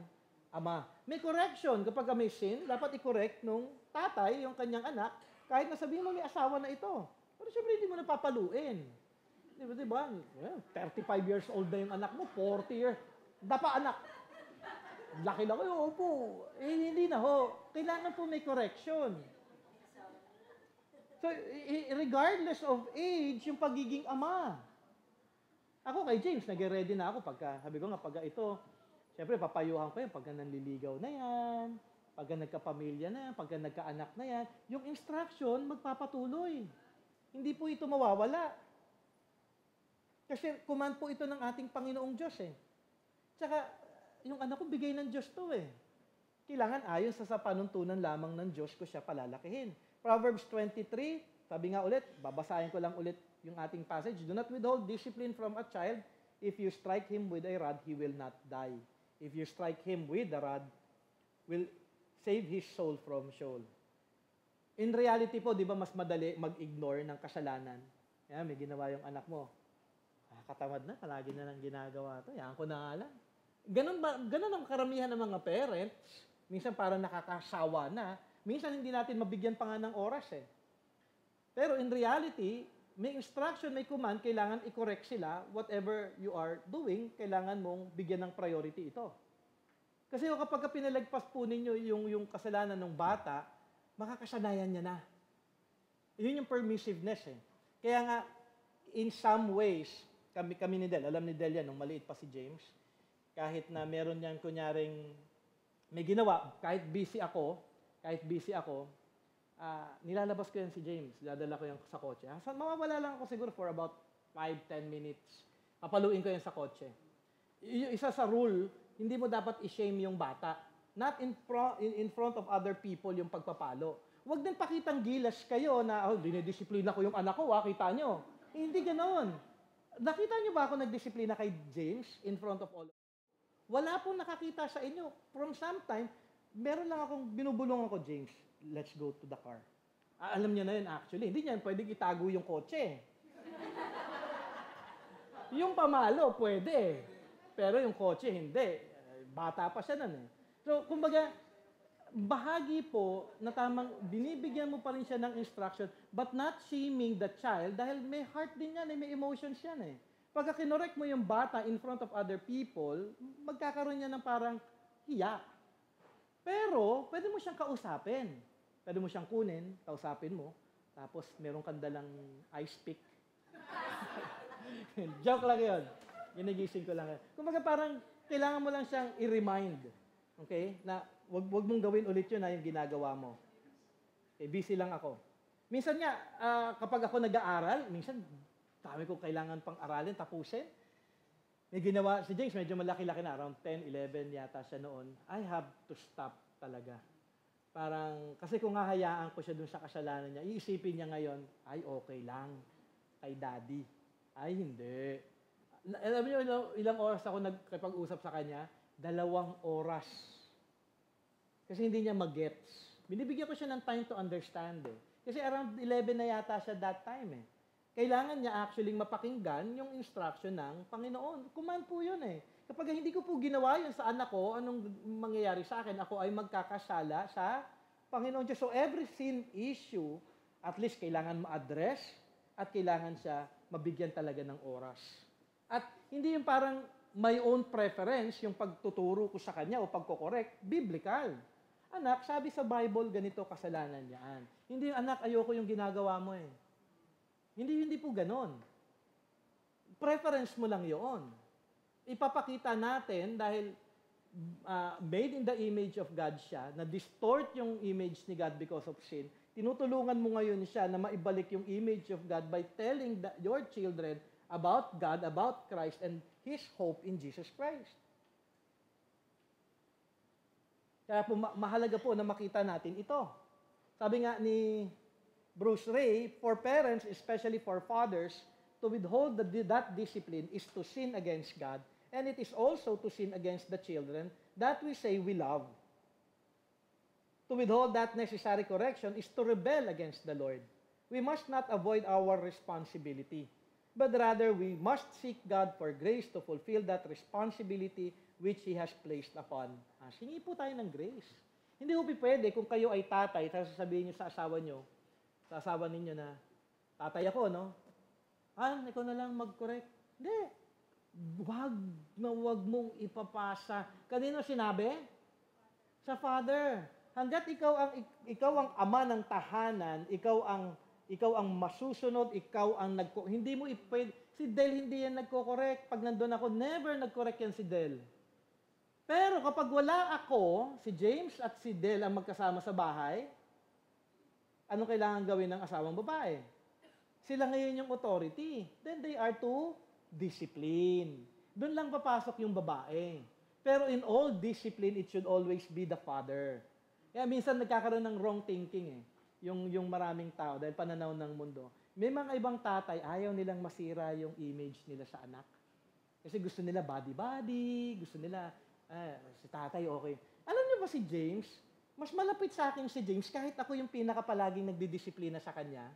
ama. May correction. Kapag may sin, dapat i-correct nung tatay, yung kanyang anak, kahit na sabihin mo may asawa na ito. Pero siyempre, hindi mo napapaluin. Diba? Well, 35 years old na yung anak mo, 40 years. Dapat anak. Laki lang kayo, opo. Hindi na ho. Kailangan po may correction. So, regardless of age, yung pagiging ama. Ako kay James, nag-ready na ako pagka, sabi ko nga, pagka ito, siyempre, papayuhan ko yan, pagka nanliligaw na yan, pagka nagkapamilya na yan, pagka nagkaanak na yan, yung instruction, magpapatuloy. Hindi po ito mawawala. Kasi command po ito ng ating Panginoong Diyos eh. Tsaka, yung anak ko, bigay ng Diyos to eh. Kailangan ayon sa panuntunan lamang ng Diyos ko siya palalakihin. Proverbs 23, sabi nga ulit, babasahin ko lang ulit yung ating passage. Do not withhold discipline from a child. If you strike him with a rod, he will not die. If you strike him with a rod, will save his soul from Sheol. In reality po, di ba mas madali mag-ignore ng kasalanan? Yan, may ginawa yung anak mo. Katamad na, palagi na lang ginagawa to. Yan ko na nga lang. Ganun ang karamihan ng mga parents. Minsan parang nakakasawa na. Minsan hindi natin mabigyan pa nga ng oras eh. Pero in reality, may instruction, may command, kailangan i-correct sila. Whatever you are doing, kailangan mong bigyan ng priority ito. Kasi kapag pinalagpas po ninyo yung kasalanan ng bata, makakasanayan niya na. Yun yung permissiveness eh. Kaya nga, in some ways, kami ni Del, alam ni Del yan, nung maliit pa si James, kahit na meron yan kunyaring may ginawa, kahit busy ako, nilalabas ko yan si James, dadala ko yan sa kotse. Mawawala lang ako siguro for about 5-10 minutes. Papaluin ko yan sa kotse. Isa sa rule, hindi mo dapat i-shame yung bata. Not in front of other people yung pagpapalo. Huwag din pakitang gilas kayo na, dinidisiplina ko yung anak ko, kita nyo. Hindi ganoon. Nakita nyo ba ako nagdisiplina kay James in front of all? Wala pong nakakita sa inyo. From some time, meron lang akong binubulungan ko, James, let's go to the car. Alam niya na yun actually. Hindi niya pwedeng itago yung kotse. Yung pamalo, pwede. Pero yung kotse, hindi. Bata pa siya nun eh. So, kumbaga, bahagi po na tamang binibigyan mo pa rin siya ng instruction but not shaming the child dahil may heart din yan, may emotions yan eh. Pagka kinorek mo yung bata in front of other people, magkakaroon niya ng parang hiya. Pero, pwede mo siyang kausapin. Pwede mo siyang kunin, kausapin mo, tapos meron kang dalang ice pick. Joke lang yun. Ginigising ko lang. Kumbaga parang, kailangan mo lang siyang i-remind. Okay? Na, wag mong gawin ulit yun na yung ginagawa mo. Okay, busy lang ako. Minsan nga, kapag ako nag-aaral, minsan, dami ko kailangan pang aralin, tapusin. May ginawa, si James medyo malaki-laki na, around 10, 11 yata siya noon. I have to stop talaga. Parang, kasi kung hahayaan ko siya dun sa kasalanan niya, iisipin niya ngayon, ay okay lang, kay daddy. Ay hindi. Alam niyo, ilang oras ako nagkipag-usap sa kanya, 2 oras. Kasi hindi niya mag-gets. Binibigyan ko siya ng time to understand eh. Kasi around 11 na yata siya that time eh. Kailangan niya actually mapakinggan yung instruction ng Panginoon. Command po yun eh. Kapag hindi ko po ginawa yun sa anak ko, anong mangyayari sa akin? Ako ay magkakasala sa Panginoon Diyos. So every sin issue, at least kailangan ma-address at kailangan siya mabigyan talaga ng oras. At hindi yung parang my own preference, yung pagtuturo ko sa kanya o pagkokorek, biblical. Anak, sabi sa Bible, ganito kasalanan yan. Hindi, anak, ayoko yung ginagawa mo eh. Hindi po ganon. Preference mo lang yun. Ipapakita natin dahil made in the image of God siya, na distort yung image ni God because of sin, tinutulungan mo ngayon siya na maibalik yung image of God by telling your children about God, about Christ, and His hope in Jesus Christ. Kaya po, mahalaga po na makita natin ito. Sabi nga ni Bruce Ray, for parents, especially for fathers, to withhold that discipline is to sin against God, and it is also to sin against the children that we say we love. To withhold that necessary correction is to rebel against the Lord. We must not avoid our responsibility, but rather we must seek God for grace to fulfill that responsibility which He has placed upon us. Hingi po tayo ng grace. Hindi po pwede kung kayo ay tatay, tapos sasabihin nyo sa asawa nyo, sa asawa ninyo na, tatay ako, no? Ikaw na lang mag-correct. Hindi. Wag mong ipapasa. Kanino sinabi? Sa father. Hanggat ikaw ang ama ng tahanan, ikaw ang masusunod, hindi mo ipwede. Si Del hindi yan nagko-correct. Pag nandun ako, never nag-correct yan si Del. Pero kapag wala ako, si James at si Del ang magkasama sa bahay, ano kailangan gawin ng asawang babae? Sila ngayon yung authority. Then they are to discipline. Doon lang papasok yung babae. Pero in all discipline, it should always be the father. Kaya minsan nagkakaroon ng wrong thinking eh. Yung maraming tao dahil pananaw ng mundo. May mga ibang tatay, ayaw nilang masira yung image nila sa anak. Kasi gusto nila body-body, gusto nila, si tatay okay. Alam niyo ba si James? Mas malapit sa akin si James kahit ako yung pinakapalaging nagdidisiplina sa kanya.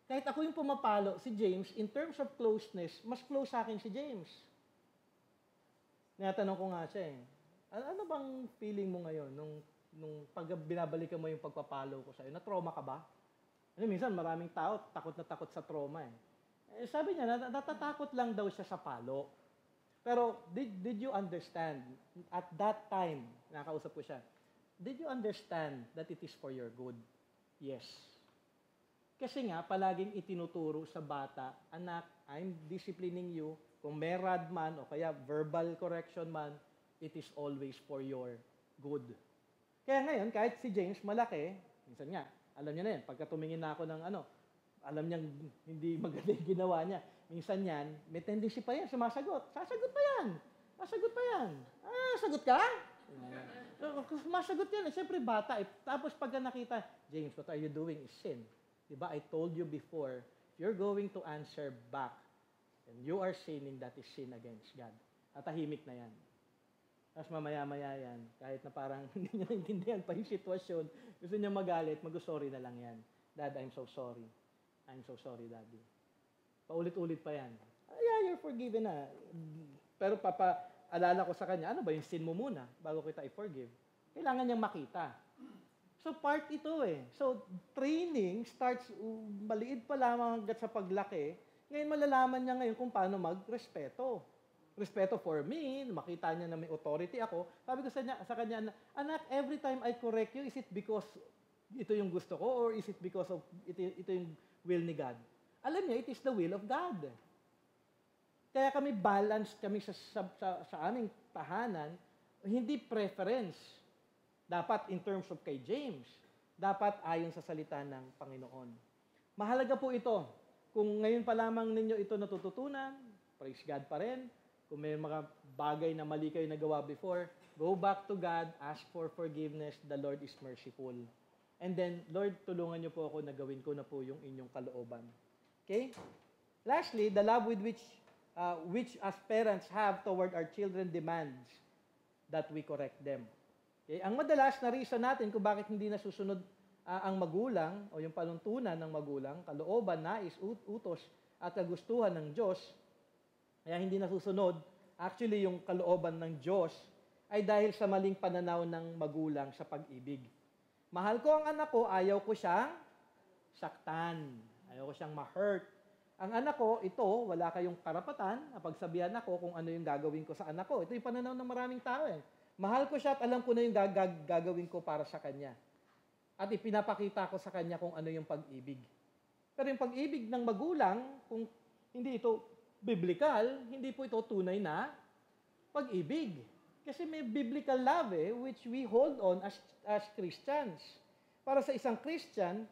Kahit ako yung pumapalo, si James, in terms of closeness, mas close sa akin si James. Natanong ko nga siya eh, ano bang feeling mo ngayon nung pag binabalikan mo yung pagpapalo ko sa'yo? Na-trauma ka ba? Minsan maraming tao takot na takot sa trauma eh. Sabi niya, natatakot lang daw siya sa palo. Pero did you understand, at that time, nakausap ko siya, did you understand that it is for your good? Yes. Kasi nga, palaging itinuturo sa bata, anak, I'm disciplining you. Kung may rod man o kaya verbal correction man, it is always for your good. Kaya ngayon, kahit si James malaki, minsan nga, alam niya na yan, pagka tumingin na ako ng alam niyang hindi maganda yung ginawa niya. Minsan yan, may tendency pa yan, sumasagot. Sasagot pa yan. Sasagot pa yan. Sagot ka? Masagot yan. Siyempre bata. Tapos pagka nakita, James, what are you doing is sin. Diba? I told you before, if you're going to answer back, and you are sinning, that is sin against God. At tahimik na yan. Tapos mamaya-maya yan, kahit na parang hindi niya naintindihan pa yung sitwasyon, gusto niya magalit, mag-sorry na lang yan. Dad, I'm so sorry. I'm so sorry, Daddy. Paulit-ulit pa yan. Yeah, you're forgiven na. Pero alala ko sa kanya, ano ba yung sin mo muna bago kita i-forgive? Kailangan niyang makita. So part ito eh. So training starts, maliit pa lamang hanggat sa paglaki. Ngayon malalaman niya ngayon kung paano magrespeto. Respeto for me, makita niya na may authority ako. Sabi ko sa kanya, anak, every time I correct you, is it because ito yung gusto ko or is it because of ito yung will ni God? Alam niya, it is the will of God. Kaya kami balanced kami sa aming tahanan, hindi preference. Dapat in terms of kay James, dapat ayon sa salita ng Panginoon. Mahalaga po ito. Kung ngayon pa lamang ninyo ito natututunan, praise God pa rin. Kung may mga bagay na mali kayo nagawa before, go back to God, ask for forgiveness, the Lord is merciful. And then, Lord, tulungan niyo po ako na gawin ko na po yung inyong kalooban. Okay? Lastly, the love with which as parents have toward our children demands that we correct them. Okay? Ang madalas na reason natin kung bakit hindi nasusunod ang magulang o yung panuntunan ng magulang, kalooban, nais, utos at kagustuhan ng Diyos, kaya hindi nasusunod, actually yung kalooban ng Diyos ay dahil sa maling pananaw ng magulang sa pag-ibig. Mahal ko ang anak ko, ayaw ko siyang saktan. Ayaw ko siyang ma-hurt. Ang anak ko, ito, wala kayong karapatan na pagsabihan ako kung ano yung gagawin ko sa anak ko. Ito yung pananaw ng maraming tao eh. Mahal ko siya at alam ko na yung gagawin ko para sa kanya. At ipinapakita ko sa kanya kung ano yung pag-ibig. Pero yung pag-ibig ng magulang, kung hindi ito biblical, hindi po ito tunay na pag-ibig. Kasi may biblical love which we hold on as Christians. Para sa isang Christian,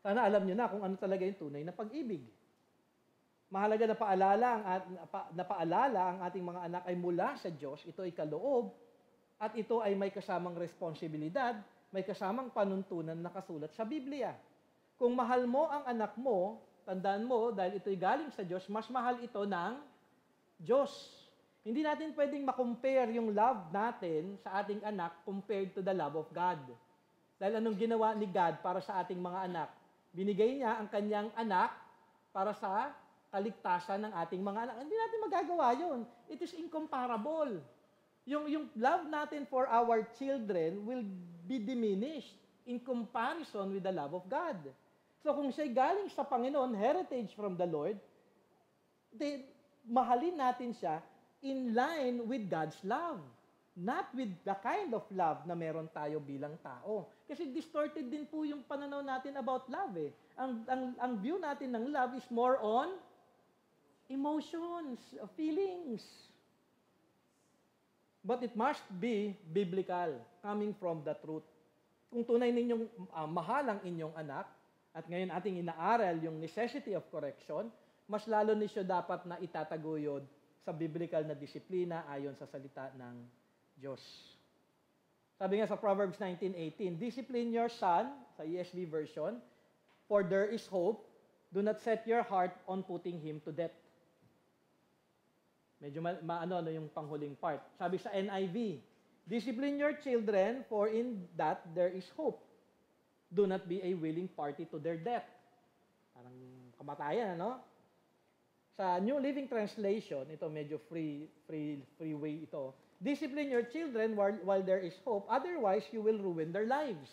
sana alam nyo na kung ano talaga yung tunay na pag-ibig. Mahalaga na paalala ang ating mga anak ay mula sa Diyos, ito ay kaloob, at ito ay may kasamang responsibilidad, may kasamang panuntunan na nakasulat sa Biblia. Kung mahal mo ang anak mo, tandaan mo, dahil ito'y galing sa Diyos, mas mahal ito ng Diyos. Hindi natin pwedeng makompare yung love natin sa ating anak compared to the love of God. Dahil anong ginawa ni God para sa ating mga anak? Binigay niya ang kanyang anak para sa kaligtasan ng ating mga anak. Hindi natin magagawa yun. It is incomparable. Yung love natin for our children will be diminished in comparison with the love of God. So kung siya'y galing sa Panginoon, heritage from the Lord, mahalin natin siya in line with God's love. Not with the kind of love na meron tayo bilang tao. Kasi distorted din po yung pananaw natin about love eh. Ang view natin ng love is more on emotions, feelings. But it must be biblical, coming from the truth. Kung tunay ninyong mahal ang inyong anak, at ngayon ating inaaral yung necessity of correction, mas lalo niyo dapat na itataguyod sa biblical na disiplina ayon sa salita ng Diyos. Sabi nga sa Proverbs 19:18, discipline your son, sa ESV version, for there is hope. Do not set your heart on putting him to death. Medyo maano yung panghuling part. Sabi sa NIV, discipline your children, for in that there is hope. Do not be a willing party to their death. Parang kamatayan, ano? Sa New Living Translation, ito medyo free way ito. Discipline your children while there is hope, otherwise you will ruin their lives.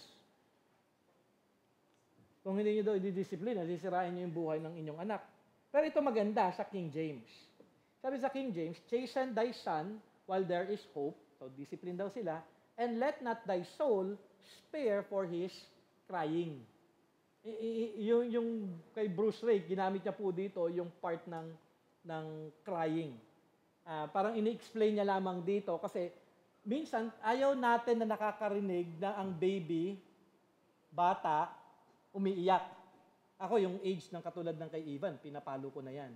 Kung hindi nyo daw i-discipline, sisirain nyo yung buhay ng inyong anak. Pero ito maganda sa King James. Sabi sa King James, chasten thy son while there is hope, so discipline daw sila, and let not thy soul spare for his crying. Yung kay Bruce Ray, ginamit niya po dito yung part ng crying. Parang ini-explain niya lamang dito kasi minsan ayaw natin na nakakarinig na ang baby, bata, umiiyak. Ako yung age ng katulad ng kay Ivan, pinapalo ko na yan.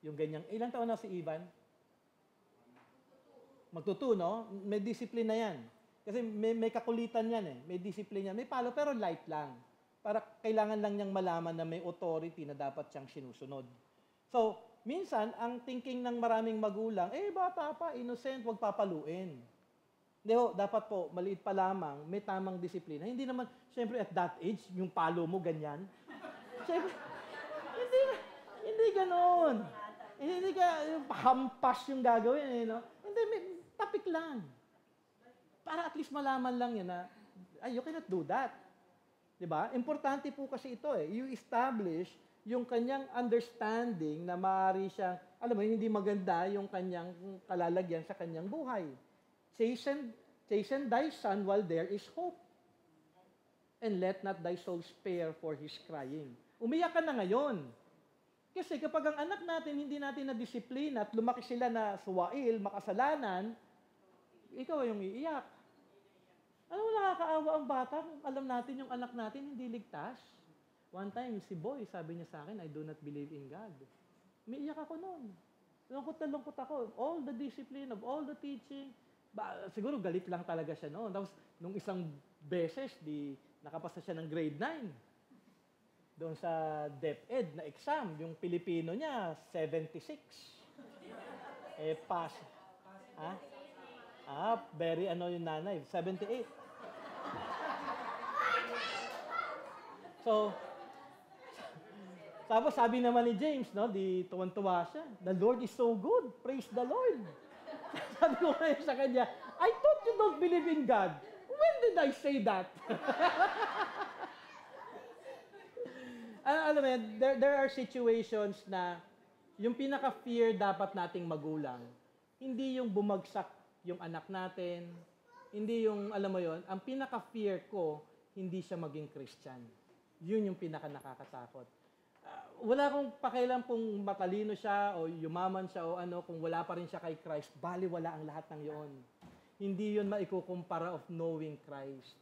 Yung ganyang, ilang taon na si Ivan? Magtutu, no? May discipline na yan. Kasi may kakulitan yan eh. May discipline yan. May palo, pero light lang. Para kailangan lang niyang malaman na may authority na dapat siyang sinusunod. So, minsan, ang thinking ng maraming magulang, bata pa, innocent, huwag papaluin. Hindi ho, dapat po, maliit pa lamang, may tamang disiplina. Hindi naman, syempre at that age, yung palo mo ganyan. Syempre, hindi ganon. Hindi ka, hampas yung gagawin, no? Hindi, may topic lang. Para at least malaman lang yan na, you cannot do that. Diba? Importante po kasi ito eh. You establish yung kanyang understanding na maaari siyang, alam mo, hindi maganda yung kanyang kalalagyan sa kanyang buhay. Chasten thy son while there is hope. And let not thy soul spare for his crying. Umiyak ka na ngayon. Kasi kapag ang anak natin hindi natin na-disiplina at lumaki sila na suwail, makasalanan, ikaw yung iiyak. Alam mo, nakakaawa ang bata kung alam natin yung anak natin hindi ligtas. One time, si Boy, sabi niya sa akin, I do not believe in God. Umiiyak ako noon. Lungkot na lungkot ako. All the discipline of all the teaching. Siguro galit lang talaga siya noon. Tapos, nung isang beses, nakapasa siya ng grade 9. Doon sa DepEd na exam, yung Pilipino niya, 76. Pass. Ha? Very yung nanay. 78. So, tapos sabi naman ni James, no, di tuwan-tuwa siya. The Lord is so good. Praise the Lord. Sabi ko ngayon sa kanya, I thought you don't believe in God. When did I say that? Alam mo yan, there are situations na yung pinaka-fear dapat nating magulang, hindi yung bumagsak yung anak natin, hindi yung, alam mo yon, ang pinaka-fear ko, hindi siya maging Christian. Yun yung pinaka-nakakatakot. Wala akong pakialam kung matalino siya o yumaman siya o ano, kung wala pa rin siya kay Christ, baliwala ang lahat ng yon. Hindi yun maikukumpara of knowing Christ.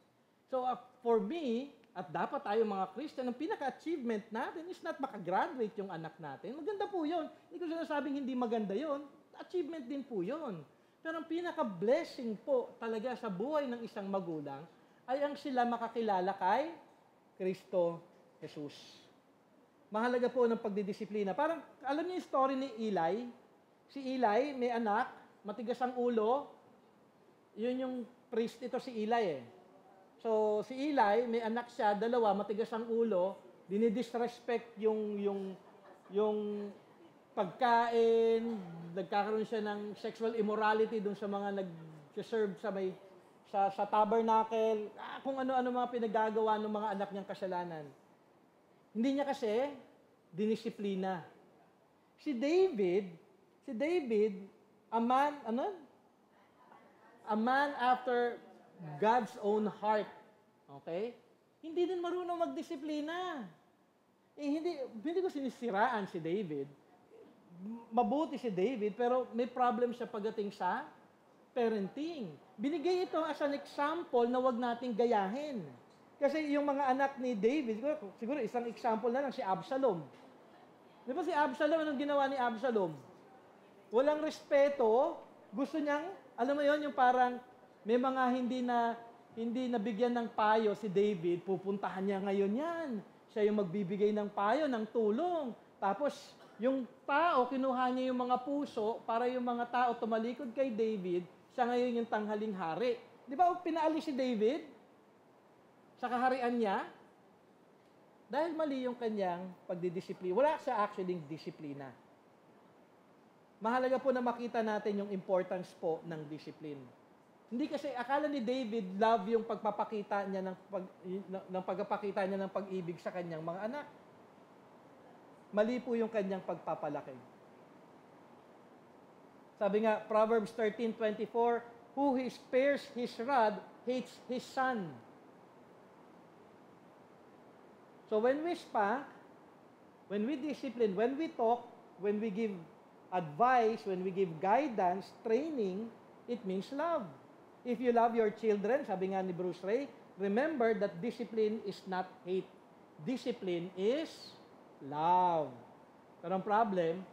So for me, at dapat tayo mga Christian, ang pinaka-achievement natin is not makagraduate yung anak natin. Maganda po yun. Hindi ko sinasabing hindi maganda yun. Achievement din po yun. Pero ang pinaka-blessing po talaga sa buhay ng isang magulang ay ang sila makakilala kay Kristo Jesus. Mahalaga po ng pagdidisiplina. Parang, alam niyo yung story ni Eli? Si Eli, may anak, matigas ang ulo. Yun yung priest, ito si Eli eh. So, si Eli, may anak siya, dalawa, matigas ang ulo, dinidisrespect yung pagkain, nagkakaroon siya ng sexual immorality dun sa mga nag-serve sa tabernacle, kung ano-ano mga pinagagawa ng mga anak niyang kasalanan. Hindi niya kasi dinisiplina. Si David, a man after God's own heart. Okay? Hindi din marunong magdisiplina. Hindi ko sinisiraan si David. Mabuti si David, pero may problem siya pagdating sa parenting. Binigay ito as an example na wag nating gayahin. Kasi yung mga anak ni David, siguro isang example na lang, si Absalom. Di ba si Absalom, anong ginawa ni Absalom? Walang respeto, gusto niyang, alam mo yon, yung parang, may mga hindi nabigyan ng payo si David, pupuntahan niya ngayon yan. Siya yung magbibigay ng payo, ng tulong. Tapos, yung tao, kinuha niya yung mga puso para yung mga tao tumalikod kay David, siya ngayon yung tanghaling hari. Di ba pinaalis si David sa kaharian niya? Dahil mali yung kanyang pagdidisiplina. Wala siya actually disiplina. Mahalaga po na makita natin yung importance po ng discipline. Hindi kasi akala ni David love yung pagpapakita niya ng pagpapakita niya ng pag-ibig sa kanyang mga anak. Mali po yung kanyang pagpapalaki. Sabi nga Proverbs 13:24, who spares his rod hates his son. So when we spank, when we discipline, when we talk, when we give advice, when we give guidance, training, it means love. If you love your children, sabi nga ni Bruce Ray, remember that discipline is not hate. Discipline is love. Pero ang problem,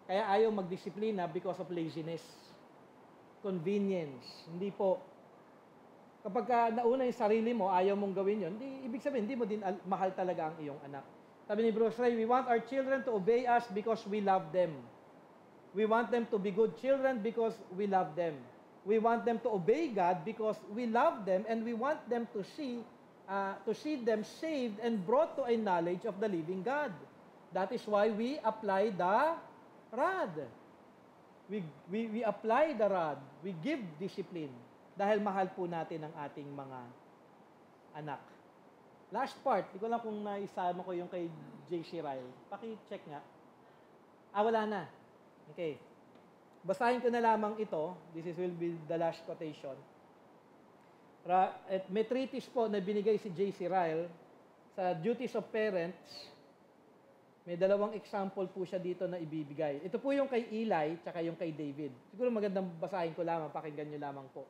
kaya ayaw magdisiplina because of laziness. Convenience. Hindi po. Kapag nauna yung sarili mo, ayaw mong gawin yun, ibig sabihin, hindi mo din mahal talaga ang iyong anak. Sabi ni Bruce Ray, we want our children to obey us because we love them. We want them to be good children because we love them. We want them to obey God because we love them and we want them to see them saved and brought to a knowledge of the living God. That is why we apply the rod. We apply the rod. We give discipline. Dahil mahal po natin ang ating mga anak. Last part, hindi ko lang kung naisama ko yung kay J.C. Ryle. Paki-check nga. Wala na. Okay. Basahin ko na lamang ito. This will be the last quotation. May treatise po na binigay si J.C. Ryle sa duties of parents. May dalawang example po siya dito na ibibigay. Ito po yung kay Eli, tsaka yung kay David. Siguro magandang basahin ko lamang, pakinggan nyo lamang po.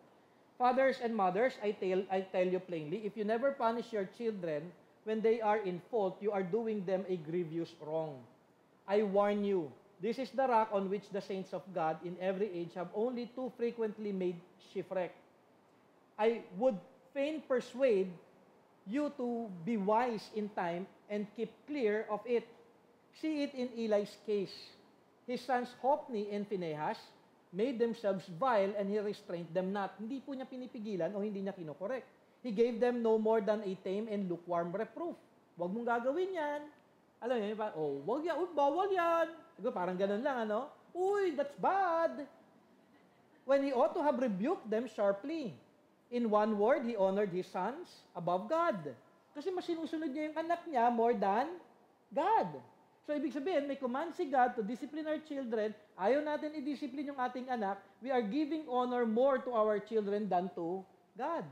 Fathers and mothers, I tell you plainly, if you never punish your children when they are in fault, you are doing them a grievous wrong. I warn you, this is the rock on which the saints of God in every age have only too frequently made shipwreck. I would fain persuade you to be wise in time and keep clear of it. See it in Eli's case. His sons Hophni and Phinehas made themselves vile and He restrained them not. Hindi po niya pinipigilan o hindi niya kinokorek. He gave them no more than a tame and lukewarm reproof. Huwag mong gagawin yan. Alam niyo, wag yan, bawal yan. Parang ganun lang, ano? Uy, that's bad. When He ought to have rebuked them sharply. In one word, He honored His sons above God. Kasi mas sinusunod niya yung anak niya more than God. So, ibig sabihin, may command si God to discipline our children. Ayaw natin i-discipline yung ating anak. We are giving honor more to our children than to God.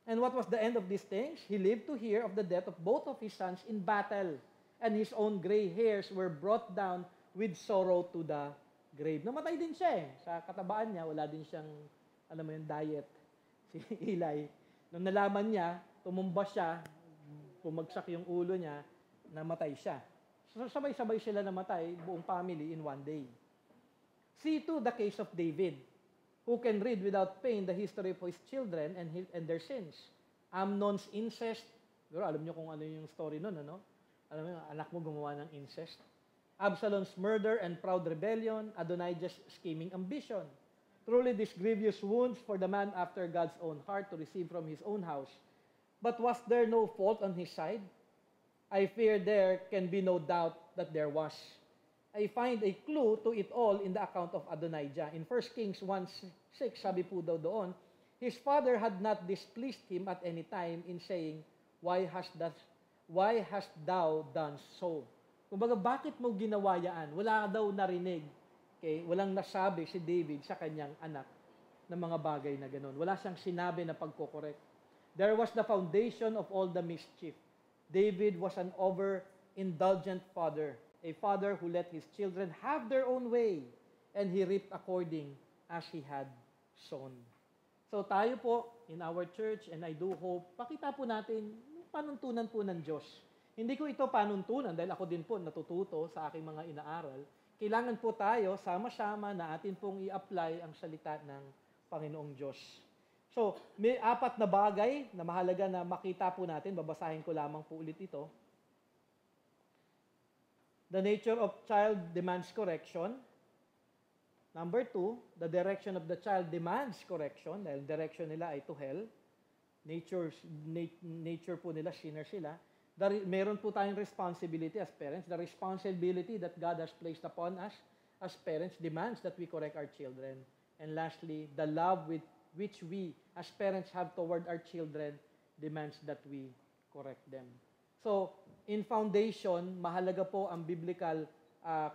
And what was the end of these things? He lived to hear of the death of both of his sons in battle, and his own gray hairs were brought down with sorrow to the grave. Namatay din siya eh. Sa katabaan niya, wala din siyang, alam mo yung diet, si Eli. Nung nalaman niya, tumumba siya, pumagsak yung ulo niya, namatay siya. So, sabay-sabay sila namatay, buong family in one day. See too the case of David, who can read without pain the history of his children and their sins. Amnon's incest, pero alam niyo kung ano yung story nun, ano? Alam mo, anak mo gumawa ng incest. Absalom's murder and proud rebellion, Adonijah's scheming ambition. Truly these grievous wounds for the man after God's own heart to receive from his own house. But was there no fault on his side? I fear there can be no doubt that there was. I find a clue to it all in the account of Adonijah. In 1 Kings 1:6, sabi po daw doon, his father had not displeased him at any time in saying, Why hast thou done so? Kumbaga, bakit mo ginawa yan? Wala daw narinig. Okay? Walang nasabi si David sa kanyang anak ng mga bagay na ganun. Wala siyang sinabi na pagkokorek. There was the foundation of all the mischief. David was an overindulgent father, a father who let his children have their own way, and he reaped according as he had sown. So tayo po, in our church, and I do hope, pakita po natin yung panuntunan po ng Diyos. Hindi ko ito panuntunan dahil ako din po natututo sa aking mga inaaral. Kailangan po tayo, sama-sama na atin pong i-apply ang salita ng Panginoong Diyos. So, may 4 na bagay na mahalaga na makita po natin. Babasahin ko lamang po ulit ito. The nature of child demands correction. Number 2, the direction of the child demands correction dahil direction nila ay to hell. Nature po nila, sinner sila. Meron po tayong responsibility as parents. The responsibility that God has placed upon us as parents demands that we correct our children. And lastly, the love with which we as parents have toward our children demands that we correct them. So, in foundation, mahalaga po ang biblical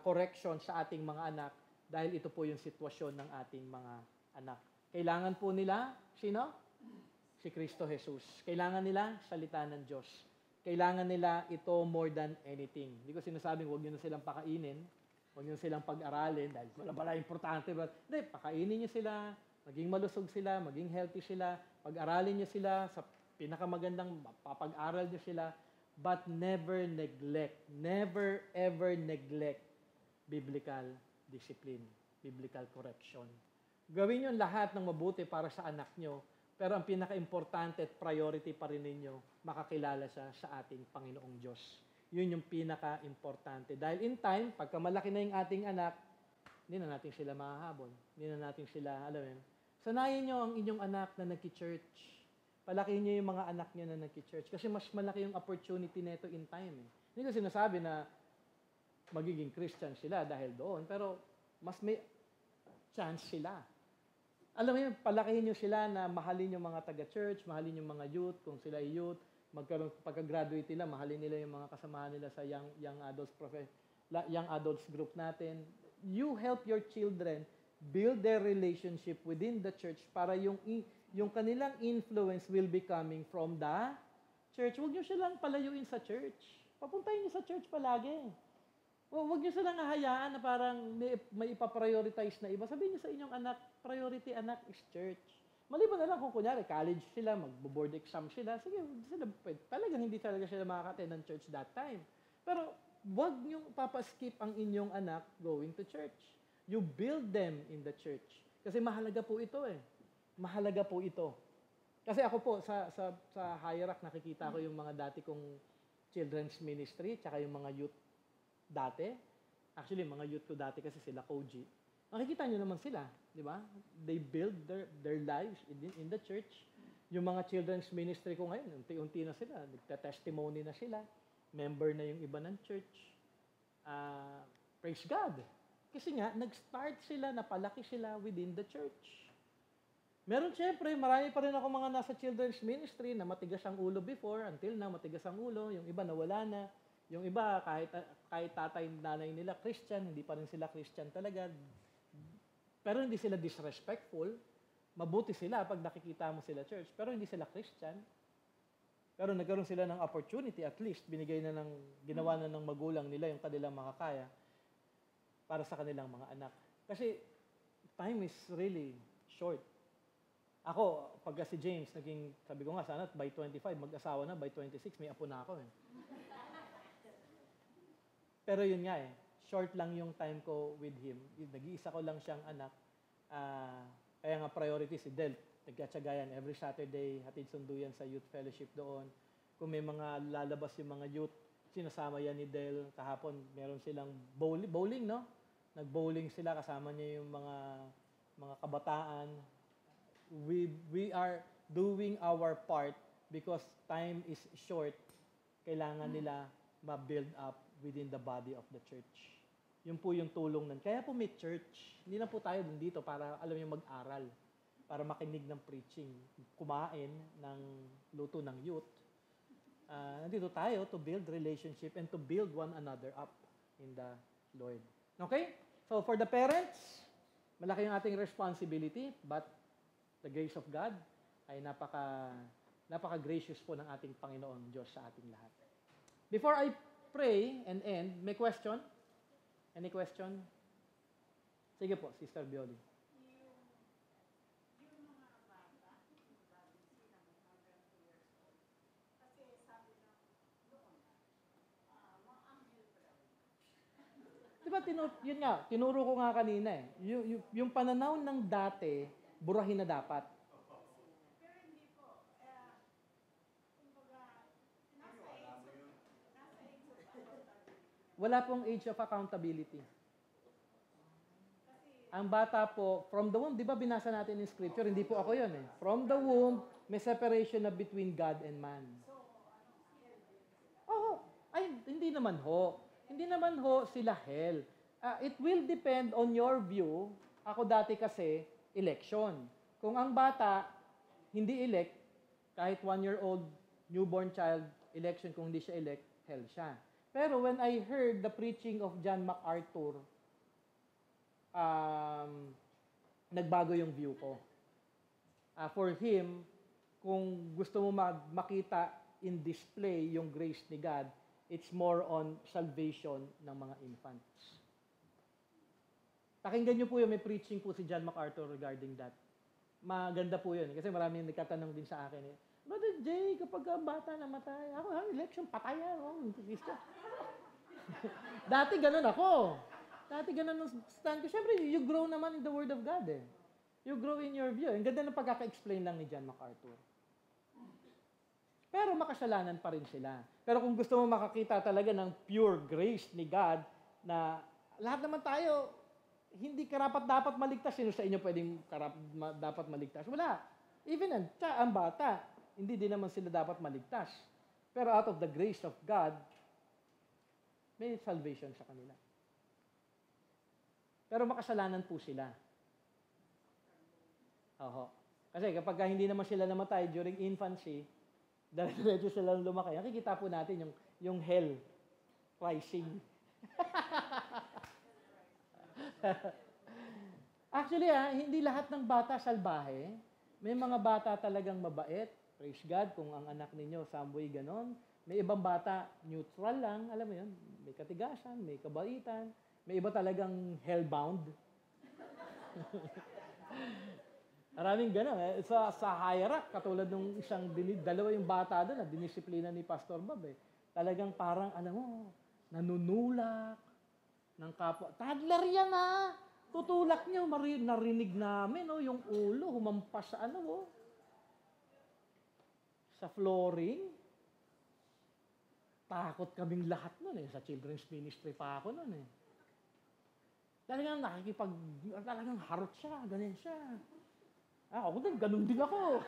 correction sa ating mga anak dahil ito po yung sitwasyon ng ating mga anak. Kailangan po nila, sino? Si Kristo Jesus. Kailangan nila salita ng Diyos. Kailangan nila ito more than anything. Hindi ko sinasabing huwag nyo na silang pakainin, huwag nyo silang pag-aralin dahil wala importante. Hindi, pakainin nyo sila, maging malusog sila, maging healthy sila, pag-aralin nyo sila sa pinakamagandang, papag-aral nyo sila, but never ever neglect biblical discipline, biblical correction. Gawin nyo lahat ng mabuti para sa anak nyo, pero ang pinaka-importante at priority pa rin ninyo, makakilala siya sa ating Panginoong Diyos. Yun yung pinaka-importante. Dahil in time, pagka malaki na yung ating anak, hindi na natin sila mahahabol. Hindi na natin sila, alam mo, sanayin nyo ang inyong anak na nagki-church. Palakihin nyo yung mga anak nyo na nagki-church. Kasi mas malaki yung opportunity nito in time. Hindi ko sinasabi na magiging Christian sila dahil doon. Pero mas may chance sila. Alam mo yun, palakihin nyo sila na mahalin yung mga taga-church, mahalin yung mga youth, kung sila ay youth, pagka-graduate nila, mahalin nila yung mga kasamahan nila sa young adults group natin. You help your children build their relationship within the church para yung kanilang influence will be coming from the church. Huwag nyo silang palayuin sa church. Papuntahin nyo sa church palagi. Huwag nyo silang hahayaan na parang may ipaprioritize na iba. Sabihin nyo sa inyong anak, priority anak is church. Maliban na lang kung kunyari, college sila, mag-board exam sila, sige, talagang hindi talaga sila makaka-attend ng church that time. Pero huwag nyo papaskip ang inyong anak going to church. You build them in the church. Kasi mahalaga po ito eh. Mahalaga po ito. Kasi ako po, sa High Rock, nakikita ko yung mga dati kong children's ministry, tsaka yung mga youth dati. Actually, mga youth ko dati kasi sila Koji. Makikita nyo naman sila, di ba? They build their lives in the church. Yung mga children's ministry ko ngayon, unti-unti na sila, nagta-testimony na sila, member na yung iba ng church. Praise God. Kasi nga, nag-start sila, napalaki sila within the church. Meron syempre, marami pa rin ako mga nasa children's ministry na matigas ang ulo before, until now, matigas ang ulo, yung iba nawala na. Yung iba, kahit tatay, nanay nila Christian, hindi pa rin sila Christian talaga. Pero hindi sila disrespectful. Mabuti sila pag nakikita mo sila church. Pero hindi sila Christian. Pero nagkaroon sila ng opportunity, at least, ginawa na ng magulang nila yung kanilang makakaya para sa kanilang mga anak. Kasi time is really short. Ako, pagka si James, sabi ko nga, sana by 25, mag-asawa na, by 26, may apo na ako. Pero yun nga short lang yung time ko with him. Nag-iisa ko lang siyang anak. Kaya nga priority si Del. Nagkatsyagayan. Every Saturday, hatid sundo yan sa youth fellowship doon. Kung may mga lalabas yung mga youth, sinasama yan ni Del. Kahapon, meron silang bowling, no? Nag-bowling sila, kasama niya yung mga kabataan. We are doing our part because time is short. Kailangan nila ma-build up within the body of the church. Yun po yung tulong nun. Kaya po may church. Hindi na po tayo dito para, alam niyo, mag-aral. Para makinig ng preaching. Kumain ng luto ng youth. Nandito tayo to build relationship and to build one another up in the Lord. Okay? So for the parents, malaki yung ating responsibility, but the grace of God ay napaka-gracious po ng ating Panginoon Diyos sa ating lahat. Before I pray and end, may question? Any question? Sige po, Sister Bioli. Diba, yun nga, tinuro ko nga kanina yung pananaw ng dati, burahin na dapat. Pero hindi po. Kumbaga, nasa age of accountability. Wala pong age of accountability. Ang bata po, from the womb, di ba binasa natin in scripture, hindi po ako yun From the womb, may separation na between God and man. Oo. Ay, hindi naman ho. Hindi naman ho sila hell. It will depend on your view. Ako dati kasi, election. Kung ang bata, hindi elect, kahit 1-year-old newborn child, election, kung hindi siya elect, hell siya. Pero when I heard the preaching of John MacArthur, nagbago yung view ko. For him, kung gusto mo makita in display yung grace ni God, it's more on salvation ng mga infants. Pakinggan niyo po yun, may preaching po si John MacArthur regarding that. Maganda po yun. Kasi maraming nagtatanong din sa akin Brother Jay, kapag ang bata namatay, ako, election, patay yan. Dati ganun ako. Dati ganun ang stand ko. Siyempre, you grow naman in the Word of God You grow in your view. Ang ganda ng pagkaka-explain lang ni John MacArthur. Pero makasalanan pa rin sila. Pero kung gusto mo makakita talaga ng pure grace ni God, na lahat naman tayo, hindi karapat-dapat maligtas. Sino sa inyo pwedeng dapat maligtas? Wala. Even ang bata, hindi din naman sila dapat maligtas. Pero out of the grace of God, may salvation sa kanila. Pero makasalanan po sila. Oho. Kasi kapag hindi naman sila namatay during infancy, dahil sila lumaki, nakikita po natin yung hell rising. Actually, hindi lahat ng bata salbahe. May mga bata talagang mabait. Praise God, kung ang anak ninyo, someway ganon. May ibang bata, neutral lang. Alam mo yun, may katigasan, may kabaitan. May iba talagang hellbound. Maraming gano'n. Sa hierarchy, katulad nung dalawa yung bata doon na dinisiplina ni Pastor Bob Talagang parang, alam mo, nanunulak ng kapwa. Toddler yan Tutulak niyo, narinig namin, yung ulo, humampas sa sa flooring. Takot kaming lahat nun Sa children's ministry pa ako nun Talagang harot siya, ganyan siya. Ako din, ganun din ako.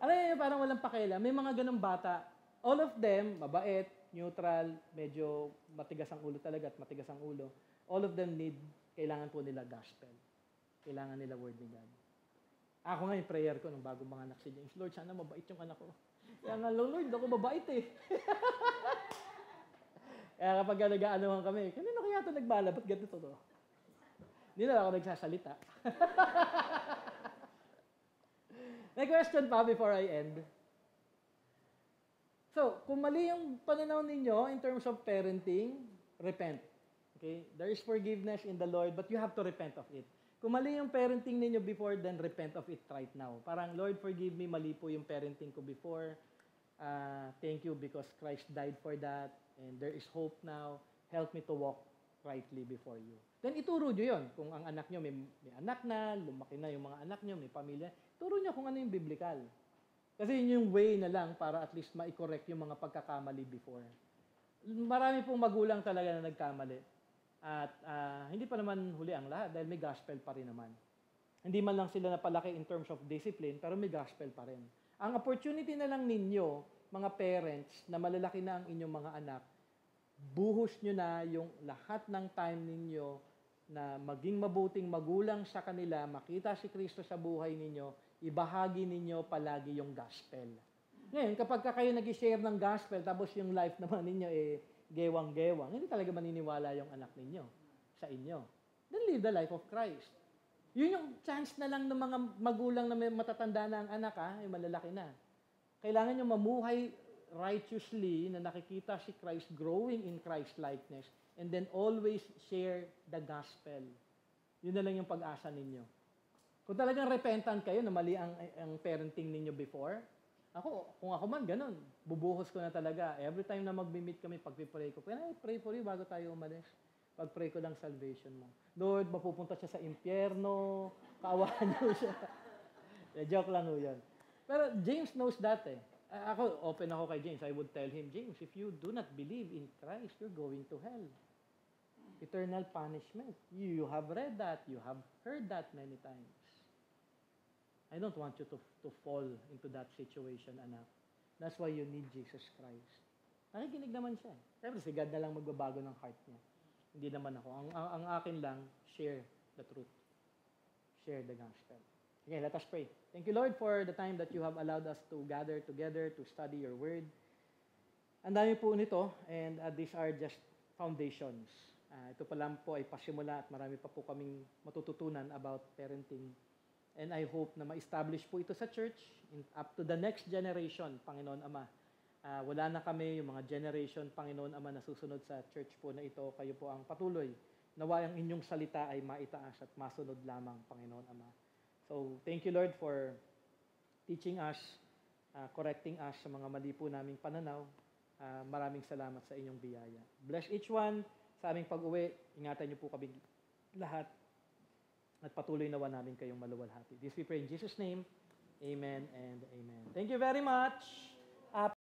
Alam niyo, parang walang pakialam. May mga ganung bata. All of them, mabait, neutral, medyo matigas ang ulo talaga at matigas ang ulo. All of them kailangan po nila gospel. Kailangan nila word ni God. Ako nga yung prayer ko nung bago mga anak si James, Lord, sana mabait yung anak ko. Kaya nga, Lord, ako mabait eh. Kaya kapag nag-aanohan kami, kanino kaya ito nagbala? Ba't ganito to? Hindi na ako nagsasalita. May question pa before I end. So, kung mali yung pananaw ninyo in terms of parenting, repent. Okay? There is forgiveness in the Lord, but you have to repent of it. Kung mali yung parenting ninyo before, then repent of it right now. Parang, Lord, forgive me, mali po yung parenting ko before. Thank you because Christ died for that, and there is hope now. Help me to walk rightly before you. Then ituro nyo yun. Kung ang anak nyo may anak na, lumaki na yung mga anak nyo, may pamilya, turo nyo kung ano yung biblical. Kasi yun yung way na lang para at least ma-correct yung mga pagkakamali before. Marami pong magulang talaga na nagkamali. At hindi pa naman huli ang lahat dahil may gospel pa rin naman. Hindi man lang sila napalaki in terms of discipline, pero may gospel pa rin. Ang opportunity na lang ninyo, mga parents, na malalaki na ang inyong mga anak, buhos nyo na yung lahat ng time ninyo na maging mabuting magulang sa kanila, makita si Kristo sa buhay ninyo, ibahagi ninyo palagi yung gospel. Ngayon, kapag kayo nag-share ng gospel, tapos yung life naman ninyo gewang-gewang, hindi talaga maniniwala yung anak ninyo sa inyo. Then live the life of Christ. Yun yung chance na lang ng mga magulang na may matatanda na ang anak, yung malalaki na. Kailangan nyo mamuhay righteously na nakikita si Christ growing in Christ-likeness and then always share the gospel. Yun na lang yung pag-asa ninyo. Kung talagang repentant kayo na mali ang parenting ninyo before, kung ako man, ganun. Bubuhos ko na talaga. Every time na mag-meet kami, pag-pray ko, I pray for you bago tayo umalis. Pag-pray ko lang salvation mo. Lord, mapupunta siya sa impyerno, kaawaan niyo siya. Joke lang ho yun. Pero James knows that eh. Open ako kay James. I would tell him, James, if you do not believe in Christ, you're going to hell. Eternal punishment. You have read that. You have heard that many times. I don't want you to fall into that situation, anak. That's why you need Jesus Christ. Nakikinig naman siya. Siyempre, si God na lang magbabago ng heart niya. Hindi naman ako. Ang akin lang, share the truth. Share the gospel. Okay, let us pray. Thank you, Lord, for the time that you have allowed us to gather together to study your word. Ang dami po nito, and these are just foundations. Ito pa lang po ay pasimula at marami pa po kaming matututunan about parenting. And I hope na ma-establish po ito sa church up to the next generation, Panginoon Ama. Wala na kami, yung mga generation, Panginoon Ama, na susunod sa church po na ito. Kayo po ang patuloy. Nawa ang inyong salita ay maitaas at masunod lamang, Panginoon Ama. So, thank you, Lord, for teaching us, correcting us sa mga mali po naming pananaw. Maraming salamat sa inyong biyaya. Bless each one sa aming pag-uwi. Ingatan niyo po kami lahat. At patuloy nawa namin kayong maluwalhati. This we pray in Jesus' name. Amen and amen. Thank you very much.